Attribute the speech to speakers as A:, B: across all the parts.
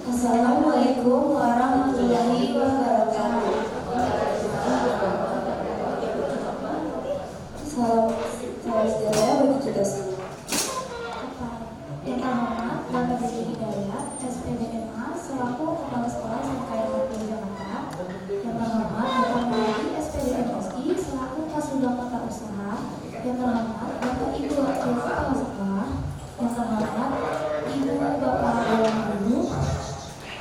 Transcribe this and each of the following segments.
A: Assalamualaikum warahmatullahi wabarakatuh. Salam sejahtera bagi kita semua.
B: Yang terhormat Bapak Diki Hidayat, SPDMA selaku Kepala Sekolah SMK Negeri Jakarta. Yang terhormat Bapak Diki SPDMSI selaku Kasubag Tata Usaha. Yang terhormat Bapak Ibu Wakil Kepala Sekolah. Yang terhormat Ibu Bapak Dewan Guru.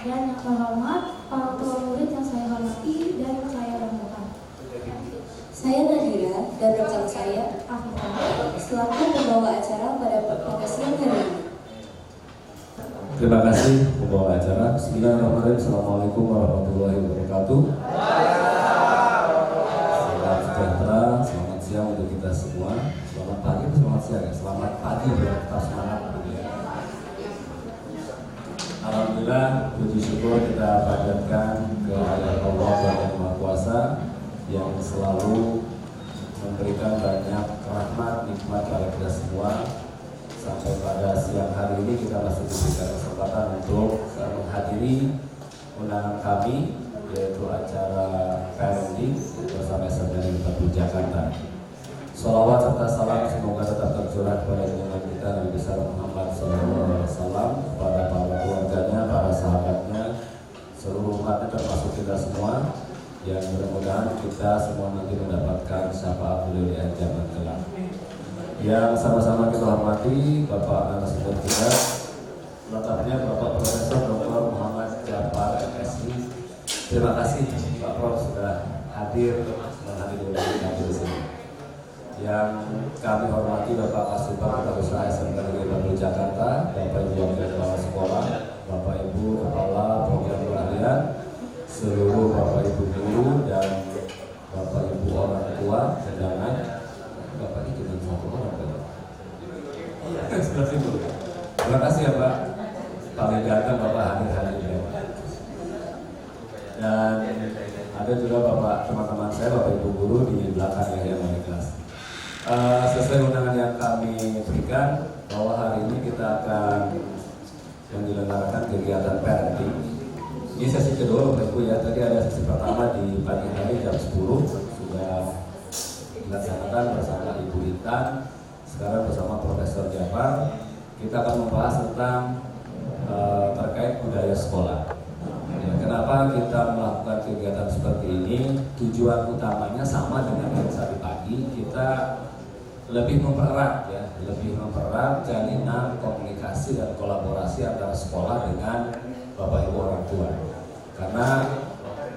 B: Dan yang terhormat para tua murid yang saya hormati dan saya banggakan.
A: Saya Nadira dan rekan saya
B: Afifah
A: selaku pembawa acara pada siang hari ini.
C: Terima kasih pembawa acara. Bismillahirrahmanirrahim. Assalamualaikum warahmatullahi wabarakatuh. Salam sejahtera, selamat siang untuk kita semua. Selamat pagi, selamat siang ya. Selamat pagi biar tetap semangat. Alhamdulillah, puji syukur kita panjatkan kehadirat Allah Yang Maha Kuasa yang selalu memberikan banyak rahmat, nikmat kepada kita semua. Sampai pada siang hari ini kita masih diberikan kesempatan untuk menghadiri undangan kami, yaitu acara parenting bersama SMK Negeri Jakarta. Sholawat serta salam semoga tetap tercurah kepada junjungan kita Nabi besar Muhammad SAW, kepada para keluarganya, para sahabatnya, seluruh umatnya termasuk kita semua, yang mudah-mudahan kita semua nanti mendapatkan syafaat beliau di akhir zaman kelak. Yang sama-sama kita hormati Bapak narasumber kita, lengkapnya Bapak Profesor Dr. Muhammad Jafar MSI. Terima kasih Pak Prof sudah hadir menghadiri undangan di sini. Yang kami hormati Bapak Kasubag Tata Usaha SMK Negeri Jakarta, Bapak Ibu Wakil Kepala Sekolah, Bapak Ibu Kepala Program Pelatihan, seluruh Bapak Ibu guru dan Bapak Ibu orang tua undangan. Bapak ini cuma satu orang kan? Sebelah situ. Terima kasih ya Pak. Paling ganteng Bapak hadir-hadir ya. Dan ada juga Bapak teman-teman saya, Bapak Ibu guru di belakang yang ada di kelas. Sesuai undangan yang kami berikan bahwa hari ini kita akan menyelenggarakan kegiatan parenting. Ini sesi kedua Bapak Ibu ya. Tadi ada sesi pertama di pagi hari jam 10 sudah dilaksanakan bersama Ibu Intan. Sekarang bersama Profesor Jafar kita akan membahas tentang terkait budaya sekolah. Ya, kenapa kita melakukan kegiatan seperti ini? Tujuan utamanya sama dengan yang tadi pagi, kita lebih mempererat jalinan komunikasi dan kolaborasi antara sekolah dengan Bapak Ibu orang tua. Karena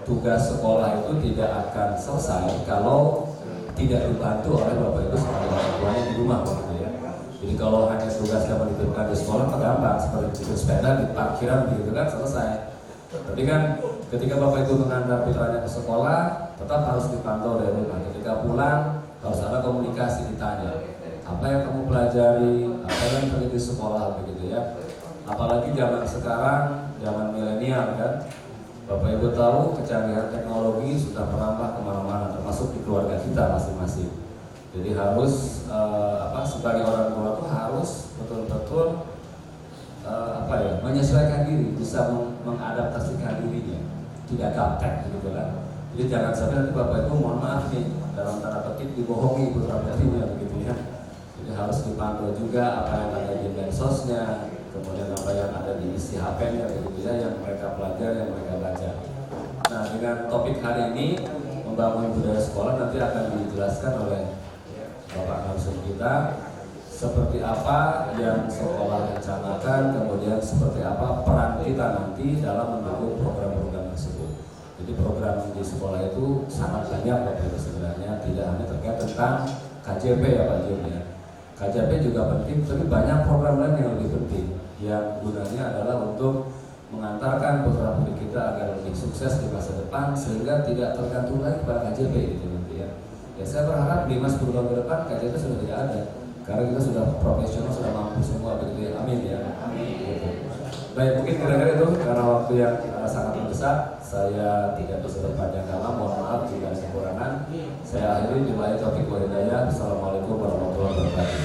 C: tugas sekolah itu tidak akan selesai kalau tidak dibantu oleh Bapak Ibu sebagai orang tuanya di rumah, gitu ya. Jadi kalau hanya tugasnya menitipkan di sekolah, gampang seperti itu sepeda di parkiran begitu kan selesai. Tapi kan ketika Bapak Ibu mengantar putranya ke sekolah, tetap harus dipantau dari rumah. Ketika pulang harus ada komunikasi, ditanya apa yang kamu pelajari, apa yang terjadi di sekolah, begitu ya. Apalagi zaman sekarang, zaman milenial kan, Bapak Ibu tahu kecanggihan teknologi sudah merambah kemana-mana, termasuk di keluarga kita masing-masing. Jadi harus sebagai orang tua itu harus betul-betul menyesuaikan diri, bisa mengadaptasikan dirinya, tidak gaptek gitu kan. Jadi jangan sampai nanti Bapak Ibu mohon maaf nih dalam tanda petik dibohongi putra putrinya begitu ya. Jadi harus dipantau juga apa yang ada di medsosnya, kemudian apa yang ada di isi HP-nya begitu ya, yang mereka pelajari, yang mereka baca. Nah, dengan topik hari ini membangun budaya sekolah nanti akan dijelaskan oleh Bapak narasumber kita seperti apa yang sekolah rencanakan, kemudian seperti apa peran kita nanti dalam mendukung program-program tersebut. Jadi program di sekolah itu sangat banyak Bapak Ibu sebenarnya, tidak hanya terkait tentang KJP ya Pak Jum ya. KJP juga penting, tapi banyak program lain yang lebih penting, yang gunanya adalah untuk mengantarkan putra-putri kita agar lebih sukses di masa depan sehingga tidak tergantung lagi pada KJP gitu nanti ya. Ya saya berharap 5-10 tahun ke depan KJP sudah tidak ada, karena kita sudah profesional, sudah mampu semua begitu ya. Amin ya. Amin. Gitu. Baik, mungkin kira-kira itu karena waktu yang sangat mendesak, saya tidak bisa berpanjang lama, mohon maaf jika ada kekurangan. Saya akhiri di taufiq wal hidayah. Assalamualaikum warahmatullahi wabarakatuh.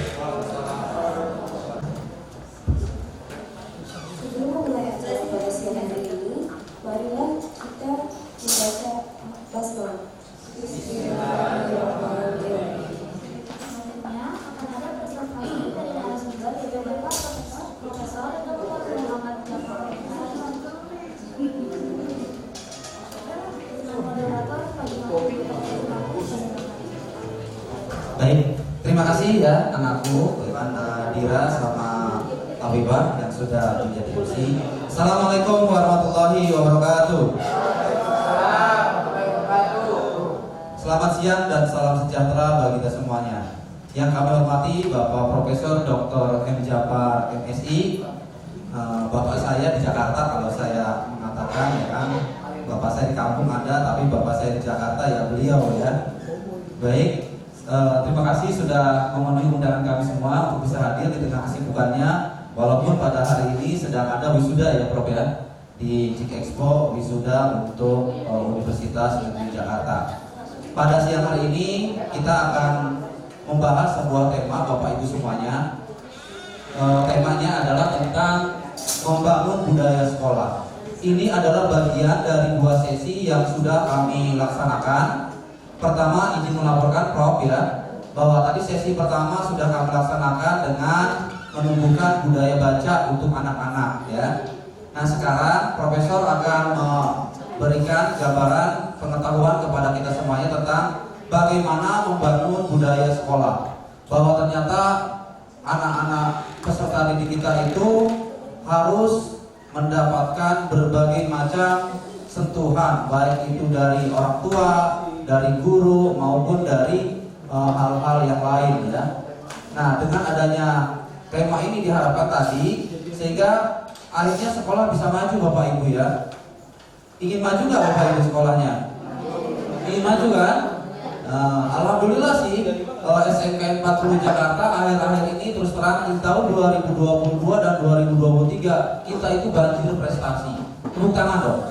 A: Sebelum memulai acara pada siang hari
D: kasih ya anakku, Dira sama Habibah yang sudah menjadi MC. Assalamualaikum warahmatullahi wabarakatuh. Selamat siang dan salam sejahtera bagi kita semuanya. Yang kami hormati Bapak Profesor Dr. M. Jafar MSI, Bapak saya di Jakarta. Kalau saya mengatakan ya kan, Bapak saya di kampung ada, tapi Bapak saya di Jakarta ya beliau ya. Baik. Terima kasih sudah memenuhi undangan kami semua untuk bisa hadir di tengah kesibukannya. Walaupun pada hari ini sedang ada wisuda ya Prof ya, di JIK Expo wisuda untuk Universitas Negeri Jakarta. Pada siang hari ini kita akan membahas sebuah tema Bapak Ibu semuanya. Temanya adalah tentang membangun budaya sekolah. Ini adalah bagian dari 2 sesi yang sudah kami laksanakan. Pertama, izin melaporkan Prof ya, bahwa tadi sesi pertama sudah kami laksanakan dengan menumbuhkan budaya baca untuk anak-anak ya. Nah sekarang Profesor akan memberikan gambaran pengetahuan kepada kita semuanya tentang bagaimana membangun budaya sekolah. Bahwa ternyata anak-anak peserta didik kita itu harus mendapatkan berbagai macam sentuhan, baik itu dari orang tua, dari guru maupun dari hal-hal yang lain ya. Nah dengan adanya tema ini diharapkan tadi sehingga akhirnya sekolah bisa maju Bapak Ibu ya. Ingin maju nggak Bapak Ibu sekolahnya? Ingin maju kan? Alhamdulillah sih SMK 40 Jakarta akhir-akhir ini terus terang di tahun 2022 dan 2023 kita itu banjir prestasi. Tepuk tangan dong.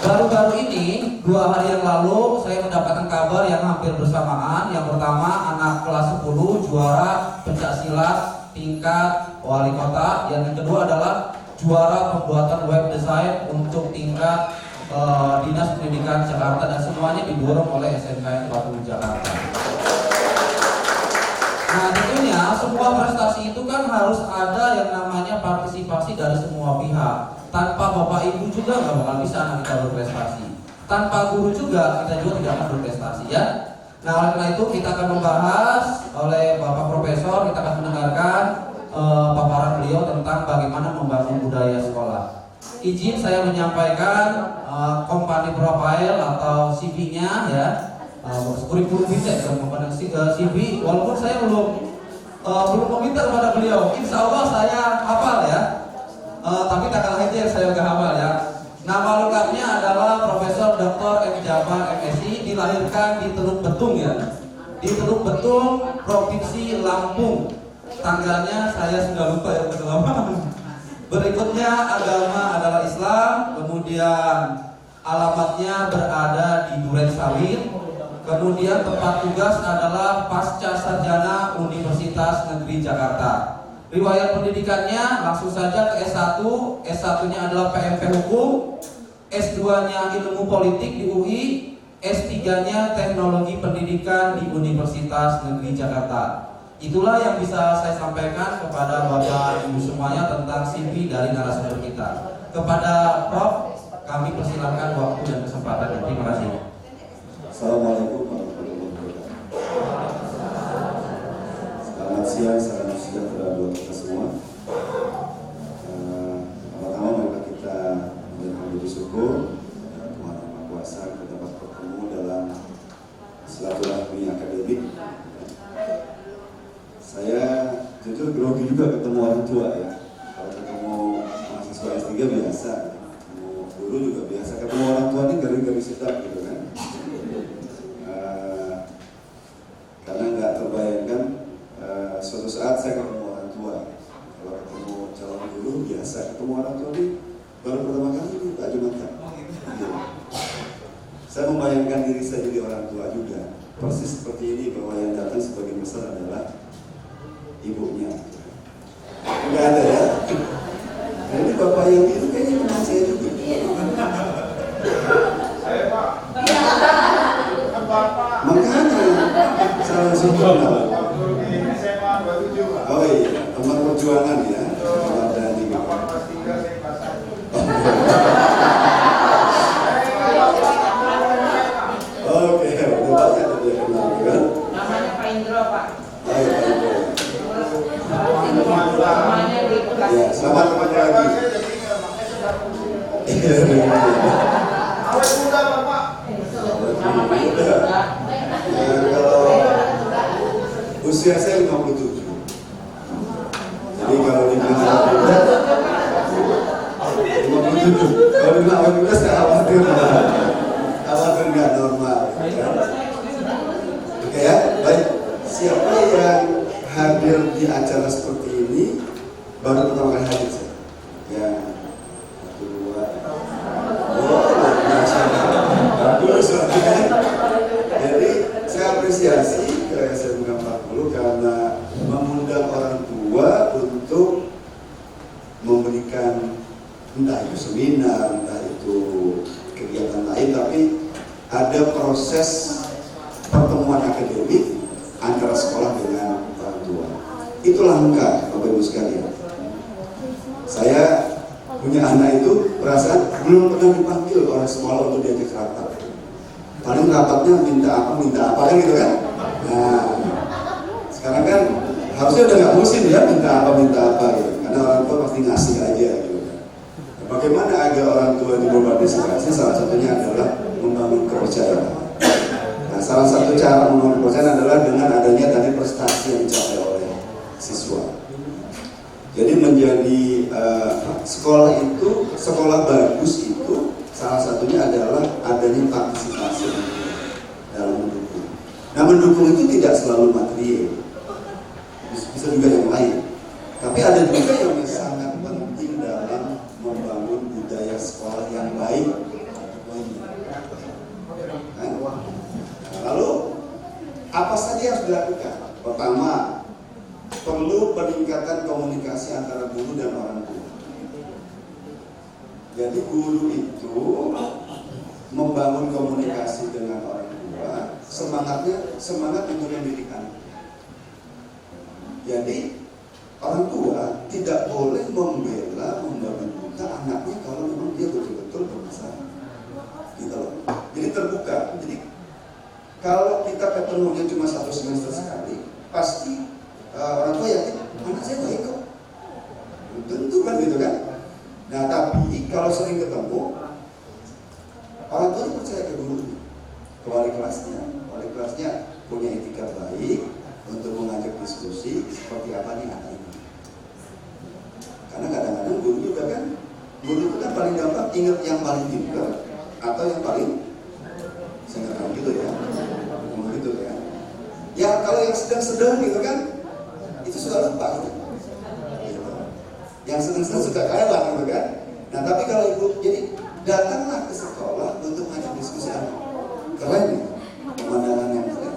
D: Baru-baru ini 2 hari yang lalu saya mendapatkan kabar yang hampir bersamaan. Yang pertama anak kelas 10 juara pencaksilat tingkat wali kota. Yang kedua adalah juara pembuatan web design untuk tingkat Dinas Pendidikan Jakarta, dan semuanya didorong oleh SMK 40 Jakarta. Nah tentunya semua prestasi itu kan harus ada yang namanya partisipasi dari semua pihak. Tanpa Bapak Ibu juga nggak bakal bisa anak kita berprestasi. Tanpa guru juga kita juga tidak akan berprestasi ya. Nah oleh karena itu kita akan membahas oleh Bapak Profesor, kita akan mendengarkan paparan beliau tentang bagaimana membangun budaya sekolah. Izin saya menyampaikan company profile atau CV-nya ya, kurikulum vitae dan CV. Walaupun saya belum meminta kepada beliau, insya Allah saya hafal ya. Tapi tak kalah itu yang saya gak hafal ya. Nama lengkapnya adalah Profesor Dr. M. Jafar MSI, dilahirkan di Teluk Betung ya, di Teluk Betung, Provinsi Lampung. Tanggalnya saya sudah lupa ya, lama. Berikutnya agama adalah Islam, kemudian alamatnya berada di Duren Sawit, kemudian tempat tugas adalah Pasca Sarjana Universitas Negeri Jakarta. Riwayat pendidikannya langsung saja ke S1, S1-nya adalah PMP Hukum, S2-nya Ilmu Politik di UI, S3-nya Teknologi Pendidikan di Universitas Negeri Jakarta. Itulah yang bisa saya sampaikan kepada Bapak Ibu semuanya tentang CV dari narasumber kita. Kepada Prof, kami persilakan waktu dan kesempatan. Terima kasih.
E: Assalamualaikum warahmatullahi wabarakatuh. Selamat siang, salam sejahtera buat kita semua. Pertama mari kita mengucapkan puji syukur Tuhan Yang Maha Kuasa kita dapat bertemu dalam silaturahmi akademik. Saya jujur grogi juga ketemu orang tua ya. Kalau ketemu mahasiswa S3 biasa, ketemu guru juga biasa, ketemu orang tua ini ngeri-ngeri sedap gitu kan. Karena nggak terbayangkan suatu saat saya ketemu orang tua. Kalau ketemu calon guru biasa, ketemu orang tua ini baru pertama kali ini Pak Jumatan. Saya membayangkan diri saya jadi orang tua juga, persis seperti ini, bahwa yang datang sebagai besar adalah ibunya. Enggak ada ya. Nah, ini bapak yang itu kayaknya teman saya juga.
F: Saya Pak.
E: Makanya saya langsung kenal.
F: SMA 27 Pak.
E: Oh iya, teman perjuangan ya. Teman Dhani.
F: Bapak kelas 3, saya kelas 1.
E: Oke, udah banyak dia kenal kan.
F: Namanya
E: ketemu
F: Pak,
E: lagi.
F: saya jadi ingat, makanya saya datang ke sini.
E: Iya.
F: Awet muda Bapak.
E: Kalau usia saya 57. Jadi kalau dibilang awet muda, 57. Kalau dibilang awet muda saya khawatir nggak normal. Oke ya, baik. Siapa yang hadir di acara seperti ini baru pertama kali hadir saya? Ya, satu dua. Oh, bagus. Jadi saya apresiasi ke SMK 40 karena mengundang orang tua untuk memberikan entah itu seminar, entah itu kegiatan lain, tapi ada proses pertemuan akademik antara sekolah dengan orang tua. Itu langka, Bapak Ibu sekalian. Saya punya anak itu perasaan belum pernah dipanggil oleh sekolah untuk diajak rapat. Paling rapatnya minta apa kan gitu kan. Nah, sekarang kan harusnya udah nggak musim ya minta apa gitu. Karena orang tua pasti ngasih aja gitu kan. Nah, bagaimana agar orang tua dimobilisasi? Salah satunya adalah membangun kepercayaan. Nah, salah satu cara membangun kepercayaan adalah dengan adanya tadi prestasi yang dicapai oleh siswa. Jadi menjadi sekolah bagus itu salah satunya adalah adanya partisipasi dalam mendukung. Nah, mendukung itu tidak selalu material, bisa juga yang lain. Tapi ada juga yang sangat penting dalam membangun budaya sekolah yang baik. Lalu apa saja yang harus dilakukan? Pertama, perlu peningkatan komunikasi antara guru dan orang tua. Jadi guru itu membangun komunikasi dengan orang tua, semangat untuk mendidik anak. Jadi orang tua tidak boleh membela, membabi buta anaknya kalau memang dia betul-betul bermasalah. Gitu loh. Jadi terbuka. Jadi kalau kita ketemunya cuma 1 semester sekali, pasti orang tua yakin anak saya baik kok. Tentu kan gitu kan. Nah, tapi kalau sering ketemu, orang tua percaya ke gurunya, ke wali kelasnya punya etika baik untuk mengajak diskusi seperti apa nih anak ini. Karena kadang-kadang guru itu kan paling gampang ingat yang paling pintar atau yang paling saya nggak tahu gitu ya, ngomong gitu ya. Ya kalau yang sedang-sedang gitu kan, itu suka lupa gitu. Yang sedang-sedang suka kalah gitu kan. Nah tapi kalau ibu, jadi datanglah ke sekolah untuk ngajak diskusi anak. Keren nih, pemandangan yang keren.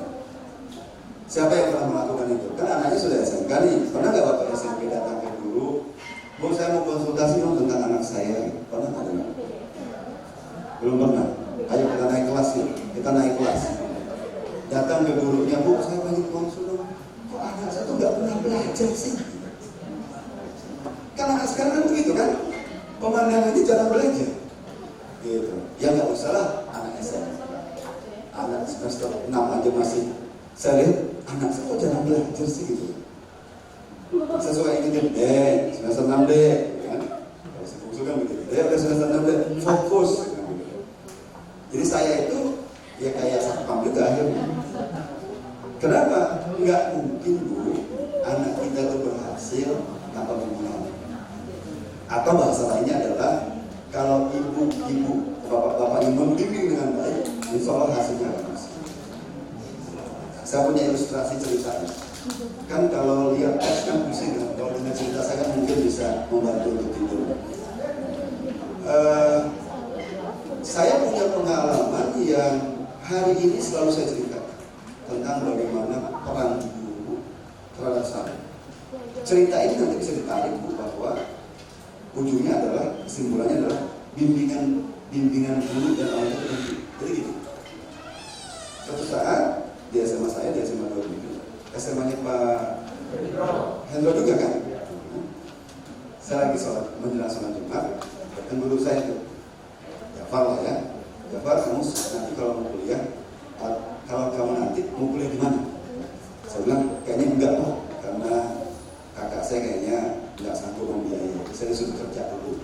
E: Siapa yang pernah melakukan itu? Kan anaknya sudah SMK nih. Pernah nggak Bapak SMP datang ke guru? Bu, saya mau konsultasi dong tentang anak saya. Pernah nggak dengar? Belum pernah. Ayo kita naik kelas yuk. Kita naik kelas. Datang ke gurunya, Bu, saya pengen konsul dong. Kok anak saya tuh nggak pernah belajar sih? Kan anak sekarang kan begitu kan? Pemandangannya jarang belajar. Gitu. Ya nggak usah lah anak SMP. Anak semester 6 aja masih. Saya lihat anak saya kok jarang belajar sih gitu. Saya suka ingetin, semester 6 deh, kan? Kalau si bungsu kan begitu, udah semester 6 deh, fokus. Jadi saya itu ya kayak satpam juga akhirnya. Kenapa? Nggak mungkin Bu, anak kita itu berhasil tanpa bimbingan. Atau bahasa lainnya adalah kalau ibu, bapak-bapak yang membimbing dengan baik, insya Allah hasilnya bagus. Saya punya ilustrasi ceritanya. Kan kalau lihat tes kan pusing kan. Kalau dengan cerita saya kan mungkin bisa membantu untuk tidur. Saya punya pengalaman yang hari ini selalu saya ceritakan tentang bagaimana peran guru terhadap saya. Cerita ini nanti bisa ditarik Bu, bahwa ujungnya adalah, kesimpulannya adalah bimbingan guru dan orang tua penting. Jadi gitu. Suatu saat di SMA saya, di SMA 27, SMA-nya Pak Hendro juga kan. Saya lagi sholat, menjelang sholat Jumat, dan guru saya itu Jafar lah ya. Jafar, kamu nanti kalau mau kuliah, kalau kamu nanti mau kuliah di mana? Saya bilang kayaknya enggak kok, karena kakak saya kayaknya nggak sanggup membiayai, saya suruh kerja dulu.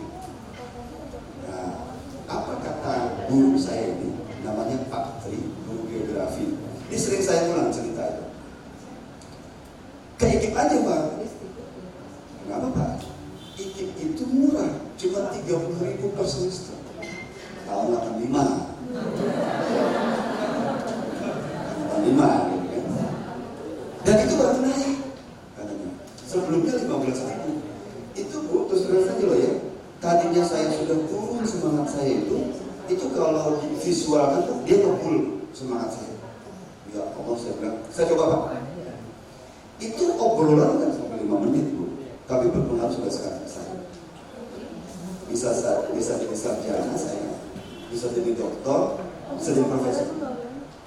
E: Nah, apa kata guru saya ini, namanya Pak Tri, guru geografi. Ini sering saya ulang cerita itu. Ke IKIP aja Pak. Kenapa Pak? IKIP itu murah, cuma 30.000 per semester. Tahun 85. 85 gitu kan. Dan itu baru naik katanya. Sebelumnya 15.000. Itu Bu, terus terang saja loh ya. Tadinya saya sudah turun semangat saya itu kalau visualkan tuh dia ngebul semangat saya. Ya Allah, saya bilang, saya coba Pak. Itu obrolan kan sampai 5 menit Bu, tapi berpengaruh sudah sekarang saya. Bisa jadi sarjana saya, bisa jadi doktor, bisa jadi profesor.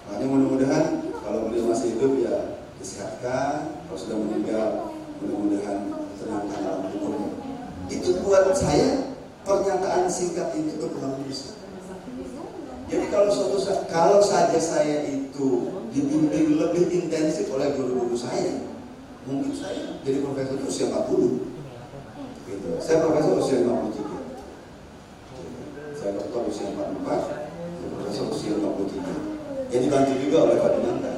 E: Makanya mudah-mudahan kalau beliau masih hidup ya disehatkan, kalau sudah meninggal mudah-mudahan tenangkan alam kuburnya. Itu buat saya pernyataan singkat itu berpengaruh besar. Jadi kalau saja saya itu dibimbing lebih intensif oleh guru-guru saya, mungkin saya jadi profesor itu usia 40. Gitu. Saya profesor usia 53. Saya doktor usia 44, saya profesor usia 53. Jadi dibantu juga oleh Pak Dinanda.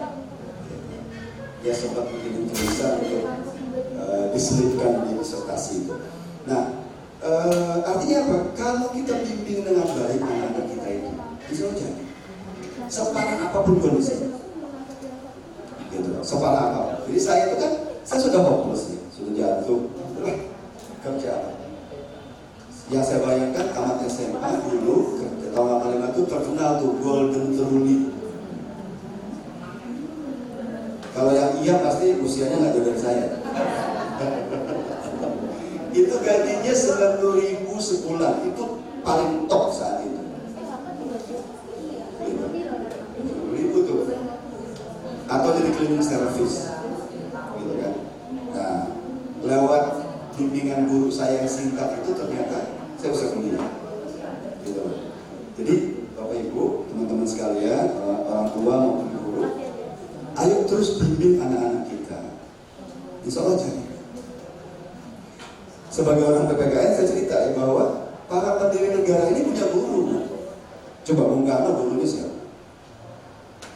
E: Dia sempat bikin tulisan untuk diselipkan di disertasi itu. Nah, artinya apa? Kalau kita bimbing dengan baik anak-anak kita itu, bisa jadi. Separah apapun kondisinya, gitu. Separah apapun. Jadi saya itu kan, saya sudah hopeless nih, sudah jatuh, kerja. Yang saya bayangkan tamat SMA dulu, tahun 85 itu terkenal tuh Golden Truly. Kalau yang iya pasti usianya nggak jauh dari saya. Itu gajinya 90.000 sebulan, itu paling top saat itu. 90.000 tuh, atau jadi cleaning service, gitu kan. Nah, lewat bimbingan guru saya yang singkat itu ternyata saya bisa kuliah, gitu. Jadi Bapak Ibu, teman-teman sekalian, orang tua maupun guru, ayo terus bimbing anak-anak kita. Insya Allah jadi. Sebagai orang PPKN saya cerita ya bahwa para pendiri negara ini punya guru. Coba Bung Karno gurunya siapa?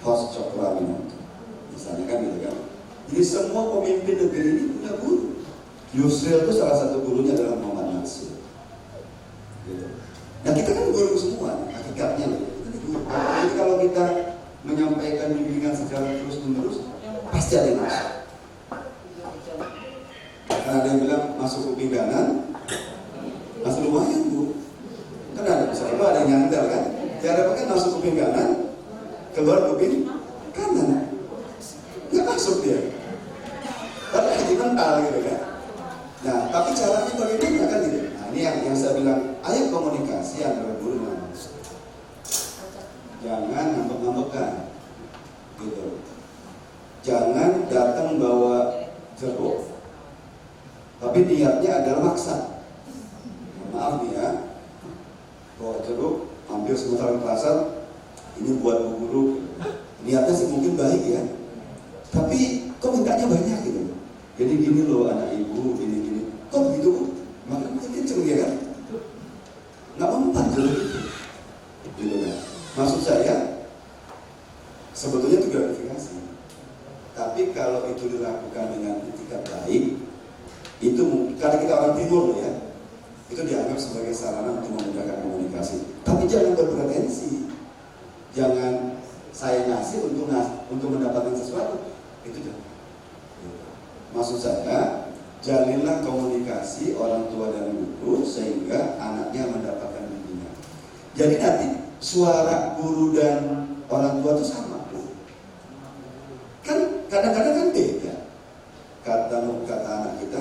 E: Hos Cokroaminoto, misalnya kan gitu kan. Jadi semua pemimpin negeri ini punya guru. Yusril itu salah satu gurunya adalah Muhammad Nasir. Gitu. Nah kita kan guru semua, hakikatnya loh. Jadi kalau kita menyampaikan bimbingan secara terus-menerus, pasti ada yang masuk. Karena ada yang bilang masuk kuping kanan, masuk lumayan Bu. Kan ada bisa ada yang nyandar kan. Cara kan masuk kuping kanan, keluar kuping kanan, nggak masuk dia. Tapi jadi mental gitu kan. Nah, tapi caranya bagaimana kan gitu. Nah, ini yang saya bilang, ayo komunikasi antara guru dan anak. Jangan ngambek-ngambekan, gitu. Jangan datang bawa jeruk, tapi niatnya adalah maksa. Maaf nih ya, bawa jeruk, ambil sebentar kelasan, ini buat bu guru. Niatnya sih mungkin baik ya, tapi kok mintanya banyak gitu. Jadi gini loh anak ibu, gini-gini. Kok begitu Bu? Makin kenceng dia kan? Nggak mempan jeruk itu. Gitu kan? Maksud saya, sebetulnya itu gratifikasi. Tapi kalau itu dilakukan dengan etikat baik, itu karena kita orang timur loh ya, itu dianggap sebagai sarana untuk memudahkan komunikasi. Tapi jangan berpretensi, jangan saya ngasih untuk mendapatkan sesuatu, itu jangan. Maksud saya, jalinlah komunikasi orang tua dan guru sehingga anaknya mendapatkan bimbingan. Jadi nanti suara guru dan orang tua itu sama. Kan kadang-kadang kan beda. Kata anak kita,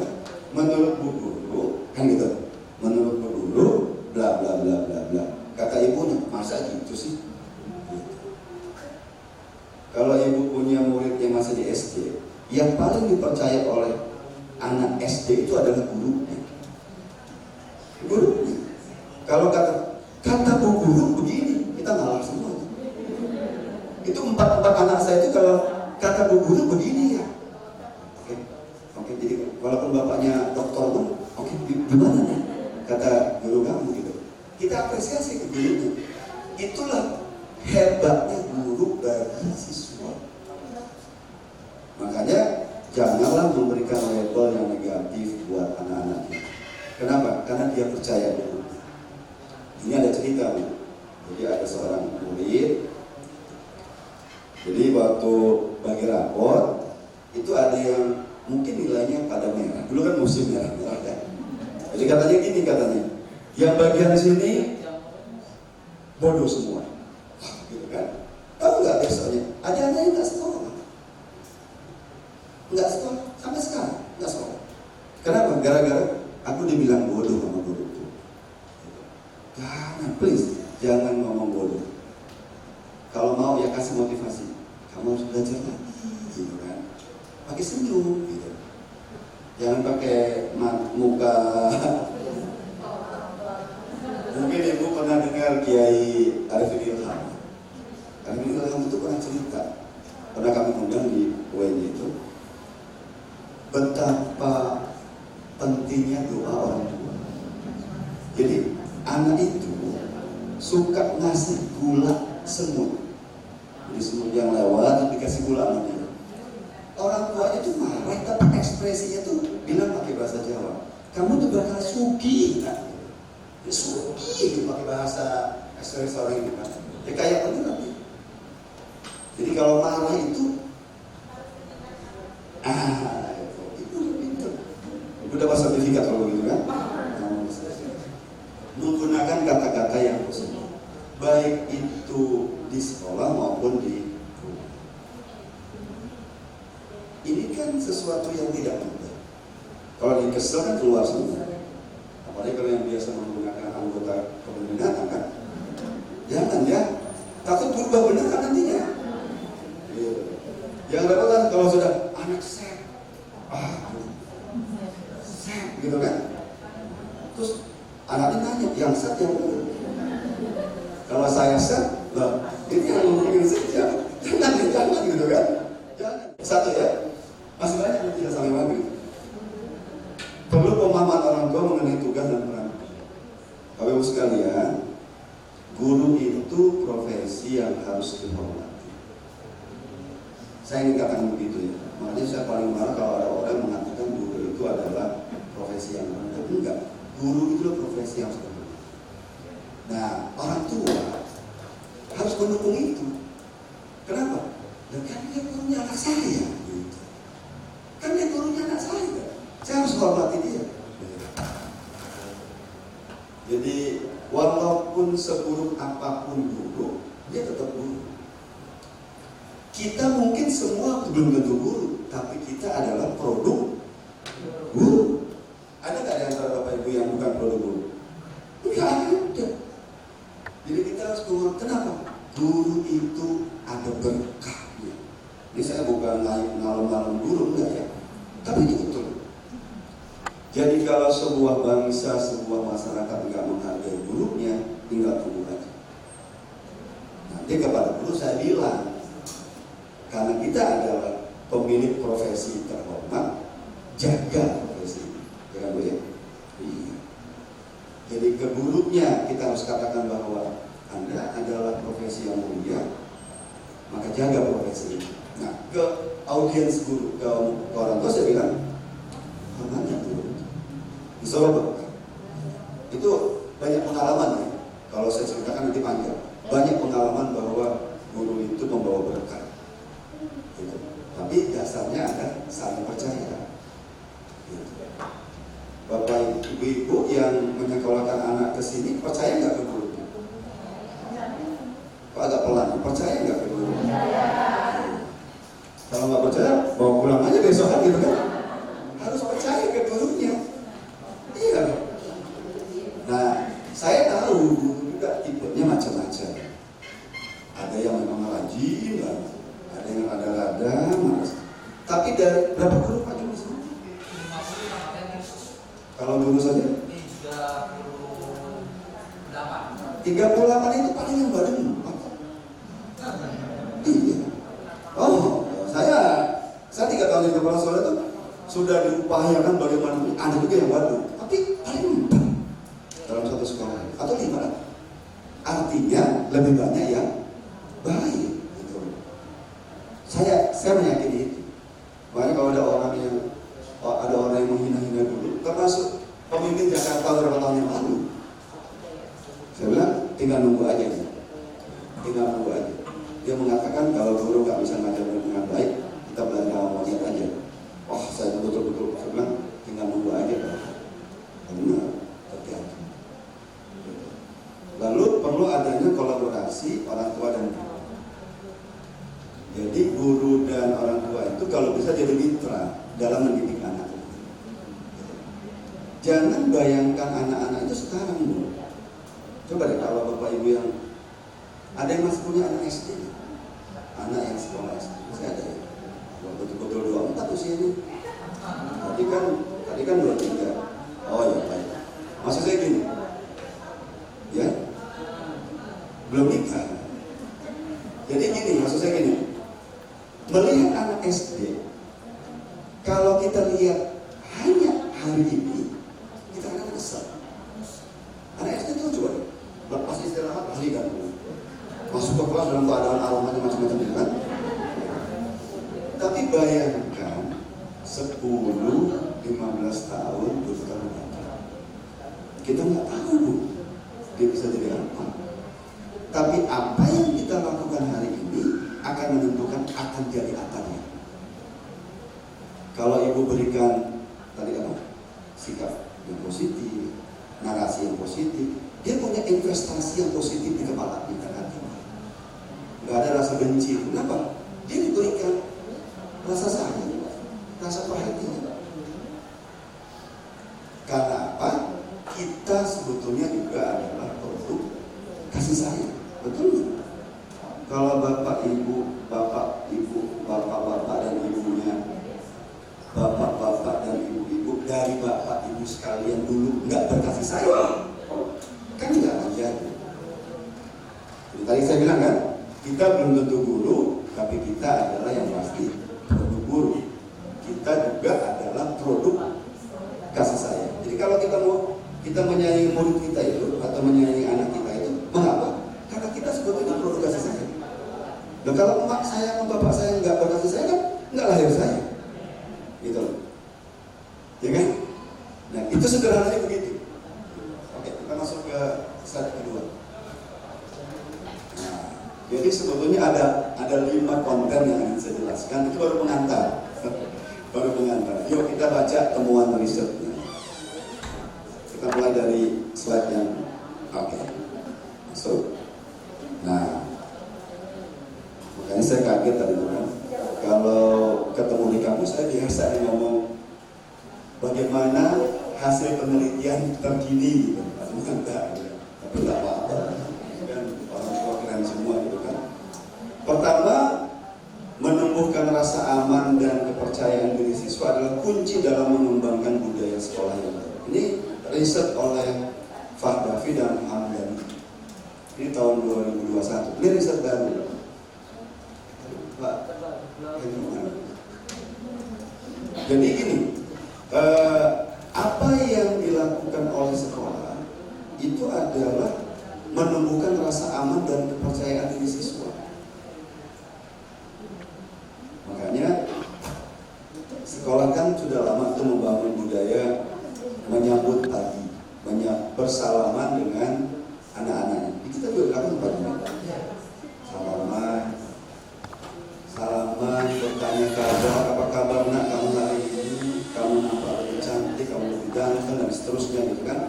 E: menurut bu guru, kan gitu. Menurut bu guru, bla bla bla bla bla. Kata ibunya, masa gitu sih? Gitu. Kalau ibu punya murid yang masih di SD, yang paling dipercaya oleh anak SD itu adalah gurunya. Gurunya. Kalau kata bu guru begini, kita ngalah semua. Itu empat anak saya itu kalau kata bu guru begini ya. Oke, jadi walaupun bapaknya dokter pun, oke. Saya apresiasi ke gurunya. Itulah hebatnya guru bagi siswa. Makanya janganlah memberikan label yang negatif buat anak-anak kita. Kenapa? Karena dia percaya dulu. Ini ada cerita, Bu. Jadi ada seorang murid. Jadi waktu bagi rapor itu ada yang mungkin nilainya pada merah. Dulu kan musim merah-merah kan. Jadi katanya gini katanya, yang bagian sini bodoh semua. Wah, gitu kan? Tahu nggak besoknya? Ada anak yang nggak sekolah, nggak sekolah sampai sekarang nggak sekolah. Kenapa? Gara-gara aku dibilang bodoh sama guru itu. Jangan, please, jangan ngomong bodoh. Kalau mau ya kasih motivasi. Kamu harus belajar lagi, gitu kan? Pakai senyum, gitu. Jangan pakai muka. Mungkin ibu pernah dengar Kiai Arifin Ilham. Arifin Ilham itu pernah cerita, pernah kami undang di UNY itu, betapa pentingnya doa orang tua. Jadi anak itu suka ngasih gula semut. Jadi semut yang lewat dikasih gula sama dia. Orang tuanya tuh marah, tapi ekspresinya tuh bilang pakai bahasa Jawa, kamu tuh bakal sugi. Nah, sugi pakai bahasa ekspresi orang itu kan. Ya kayak beneran ya. Jadi kalau marah itu, itu pintar. Udah dapat sertifikat kalau begitu kan. Menggunakan kata-kata yang positif, baik itu di sekolah maupun di rumah. Ini kan sesuatu yang tidak mudah. Kalau di kesel kan keluar semua. Apalagi kalau yang biasa menggunakan anggota kepemimpinan kan. Jangan ya, takut berubah benar kan nantinya. Yang dapat kan kalau sudah anak set, set gitu kan. Terus anaknya nanya, yang set yang mana? Kalau saya set, lah ini yang ngomongin saja. Jangan gitu kan. Jangan. Satu ya, masih banyak yang tidak sampai maghrib. Perlu pemahaman orang tua mengenai tugas dan peran. Bapak Ibu sekalian, guru itu profesi yang harus dihormati. Saya ingin katakan begitu ya. Makanya saya paling marah kalau ada orang mengatakan guru itu adalah profesi yang rendah. Enggak, guru itu adalah profesi yang rendah. Nah, orang tua harus mendukung itu. Kenapa? Dan kan dia gurunya anak saya. Kan dia gurunya anak saya. Saya harus hormati dia. Jadi walaupun seburuk apapun guru, dia tetap guru. Kita mungkin semua belum tentu guru, tapi kita adalah produk guru. Ada nggak di antara Bapak Ibu yang bukan produk guru? Enggak ada. Jadi kita harus mengerti kenapa? Guru itu ada berkahnya. Ini saya bukan ngalem-ngalem guru, enggak ya. Tapi ini betul. Jadi kalau sebuah bangsa, sebuah masyarakat enggak menghargai gurunya, tinggal tunggu aja. Nanti kepada guru saya bilang, karena kita adalah pemilik profesi terhormat, jaga profesi ini. Ya, Bu ya? Iya. Jadi ke gurunya kita harus katakan bahwa Anda adalah profesi yang mulia, maka jaga profesi ini. Nah, ke audiens guru, ke orang tua saya bilang, banyak guru. Insya Allah itu banyak pengalaman ya. Kalau saya ceritakan nanti panjang. Banyak pengalaman bahwa guru itu membawa berkah. Gitu. Tapi dasarnya ada saling percaya. Gitu. Bapak ibu yang menyekolahkan anak ke sini percaya nggak ke gurunya? Kok agak pelan? Percaya nggak ke gurunya? Kalau nggak percaya, bawa pulang aja besokan gitu kan? Harus percaya ke gurunya. Iya. Nah, saya tahu guru juga tipenya macam-macam. Ada yang memang rajin, ada yang rada-rada, malas. Tapi dari berapa guru Pak Jumlah? Kalau guru saja? 38 itu paling yang badan. Iya. Oh, saya 3 tahun di kepala sekolah itu sudah diupayakan bagaimana ada juga yang baru, tapi paling 4 dalam satu sekolah atau 5 lah. artinya lebih banyak yang baik. Gitu. Saya meyakini itu. Makanya kalau ada orang yang menghina-hina dulu, termasuk pemimpin Jakarta beberapa tahun yang lalu, saya bilang tinggal nunggu aja. Dia mengatakan kalau guru nggak bisa ngajar dengan baik, kita belajar monyet aja. Wah, saya betul-betul saya bilang tinggal nunggu aja. Benar, hati-hati. Lalu perlu adanya kolaborasi orang tua dan guru. Jadi guru dan orang tua itu kalau bisa jadi mitra dalam mendidik anak. Jangan bayangkan anak-anak itu sekarang dulu. Coba deh kalau bapak ibu yang ada yang masih punya anak SD, anak yang sekolah SD, masih ada ya. Betul-betul 24 usianya. Tadi kan 23. Oh ya baik. Maksud saya gini, ya belum nikah. Jadi gini, maksud saya gini, melihat anak SD, kalau kita lihat hanya hari ini, kita akan kesal. Anak SD itu coba lepas istirahat hari kan, masuk ke kelas dalam keadaan aromanya macam-macam kan. Tapi bayangkan 10, 15 tahun, 20 tahun lagi, kita nggak tahu dia bisa jadi apa. Tapi apa yang kita lakukan hari ini akan menentukan akan jadi apanya. Kalau ibu berikan tadi apa? Sikap yang positif, narasi yang positif, dia punya investasi yang positif di kepala kita nanti. Nggak ada rasa benci. Kenapa? Dia diberikan rasa sayang, rasa perhatian. Karena apa? Kita sebetulnya juga adalah produk kasih sayang. Betul. Kalau bapak dan ibunya, bapak dan ibu-ibu dari bapak ibu sekalian dulu nggak berkasih sayang, kan nggak aja. Tadi saya bilang kan, kita belum tentu guru, tapi kita adalah yang pasti produk guru. Kita juga adalah produk kasih sayang. Jadi kalau kita menyayangi murid kita itu atau menyayangi anak kita itu, mengapa? Karena kita sebetulnya produk kasih sayang. Dan kalau emak saya sama bapak saya nggak berkasih sayang, kan nggak lahir saya, gitu loh, ya kan? Nah itu sederhananya begitu. Oke, kita masuk ke slide kedua. Nah, jadi sebetulnya ada 5 konten yang ingin saya jelaskan. Itu baru pengantar. Yuk kita baca temuan risetnya. Kita mulai dari slide yang masuk. Nah, makanya saya kaget tadi kan, kalau ketemu di kampus saya biasa ngomong bagaimana hasil penelitian terkini gitu, tapi nggak apa-apa, kan orang tua keren semua gitu kan. Pertama, menumbuhkan rasa aman dan kepercayaan diri siswa adalah kunci dalam mengembangkan budaya sekolah yang baik. Ini riset oleh Fahdavi dan Hamdani. Ini tahun 2021. Ini riset baru. Pak, jadi gini, apa yang dilakukan oleh sekolah itu adalah menumbuhkan rasa aman dan kepercayaan diri siswa. Makanya sekolah kan sudah lama itu membangun budaya menyambut pagi, bersalaman dengan anak-anaknya. Kita juga lakukan salaman, bertanya kabar, apa kabar nak, kamu hari ini, kamu nampak lebih cantik, kamu lebih ganteng dan seterusnya gitu kan.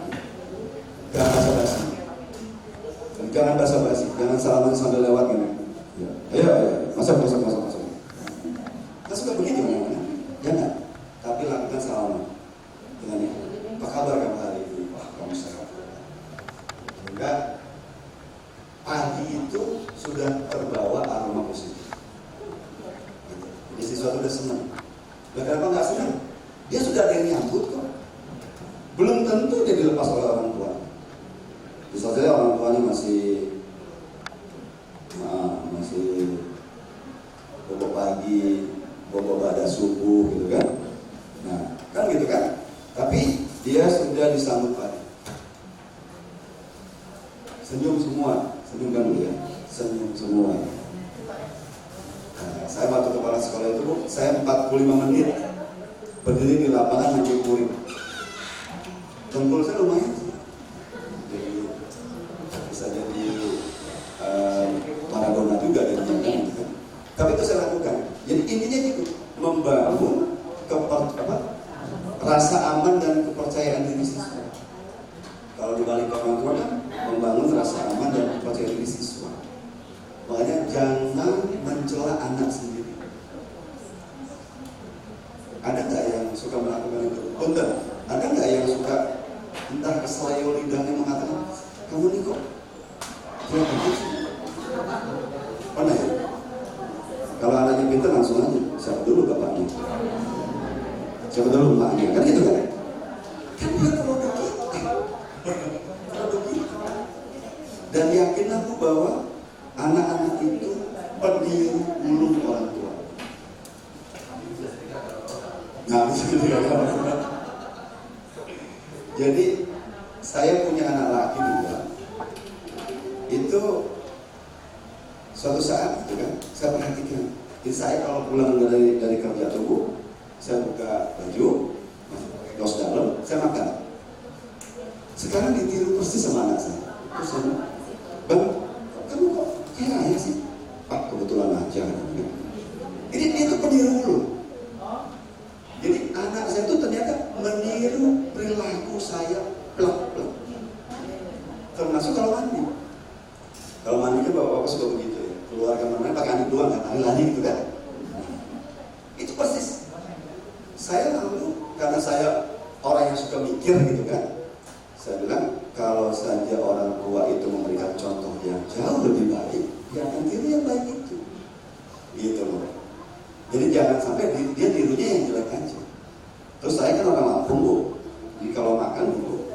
E: Jangan basa-basi, jangan salaman sambil lewat gini. Ayo, masuk. Kita suka begitu namanya, jangan. Tapi lakukan salaman dengan ini. Apa kabar kamu hari ini? Wah, kamu sehat. Enggak. Pagi itu sudah terbawa aroma positif. Jadi siswa itu udah senang. Kenapa nggak senang? Dia sudah ada yang nyambut kok. Belum tentu dia dilepas oleh orang tua. Bisa saja orang tuanya masih bobok pagi, bobok pada subuh gitu kan. Nah, kan gitu kan. Tapi dia sudah disambut pagi. Senyum semua, senyum kan ya, senyum semua. Nah, saya waktu kepala sekolah itu, saya 45 menit berdiri di lapangan menjadi murid. Dengkul saya lumayan sih. Jadi bisa jadi Maradona juga jadinya. Tapi itu saya lakukan. Jadi intinya itu membangun rasa aman dan kepercayaan diri siswa. Kalau dibalik orang tua kan membangun rasa aman dan kepercayaan diri siswa. Makanya jangan mencela anak sendiri. Ada nggak yang suka melakukan itu? Betul. Ada nggak yang suka entah keslayo lidahnya mengatakan kamu nih kok kurang bagus? Pernah ya? Kalau anaknya pintar langsung aja, siapa dulu bapaknya? Siapa dulu emaknya? Kan gitu kan? Kan dia kalau begitu. Dan yakin aku bahwa anak-anak itu peniru ulung orang tua. Nah, jadi saya punya anak laki juga. Itu suatu saat, gitu kan, saya perhatikan. Jadi saya kalau pulang dari kerja tubuh, saya buka baju, kaos dalam, saya makan. Sekarang ditiru persis sama anak saya. Terus saya, bang, kamu kok kayak ayah sih? Pak, kebetulan aja. Jadi dia itu peniru dulu. Jadi anak saya itu ternyata meniru perilaku saya plak-plak. Termasuk kalau mandi. Kalau mandi kan bapak-bapak suka begitu ya. Keluar kamar mandi pakai anduk doang kan, lari-lari gitu kan. Itu persis. Saya lalu, karena saya orang yang suka mikir gitu kan, saya bilang kalau saja orang tua itu memberikan contoh yang jauh lebih baik, dia akan tiru yang baik itu. Gitu loh. Jadi jangan sampai dia tirunya yang jelek aja. Terus saya kan orang Lampung bu, jadi kalau makan bu,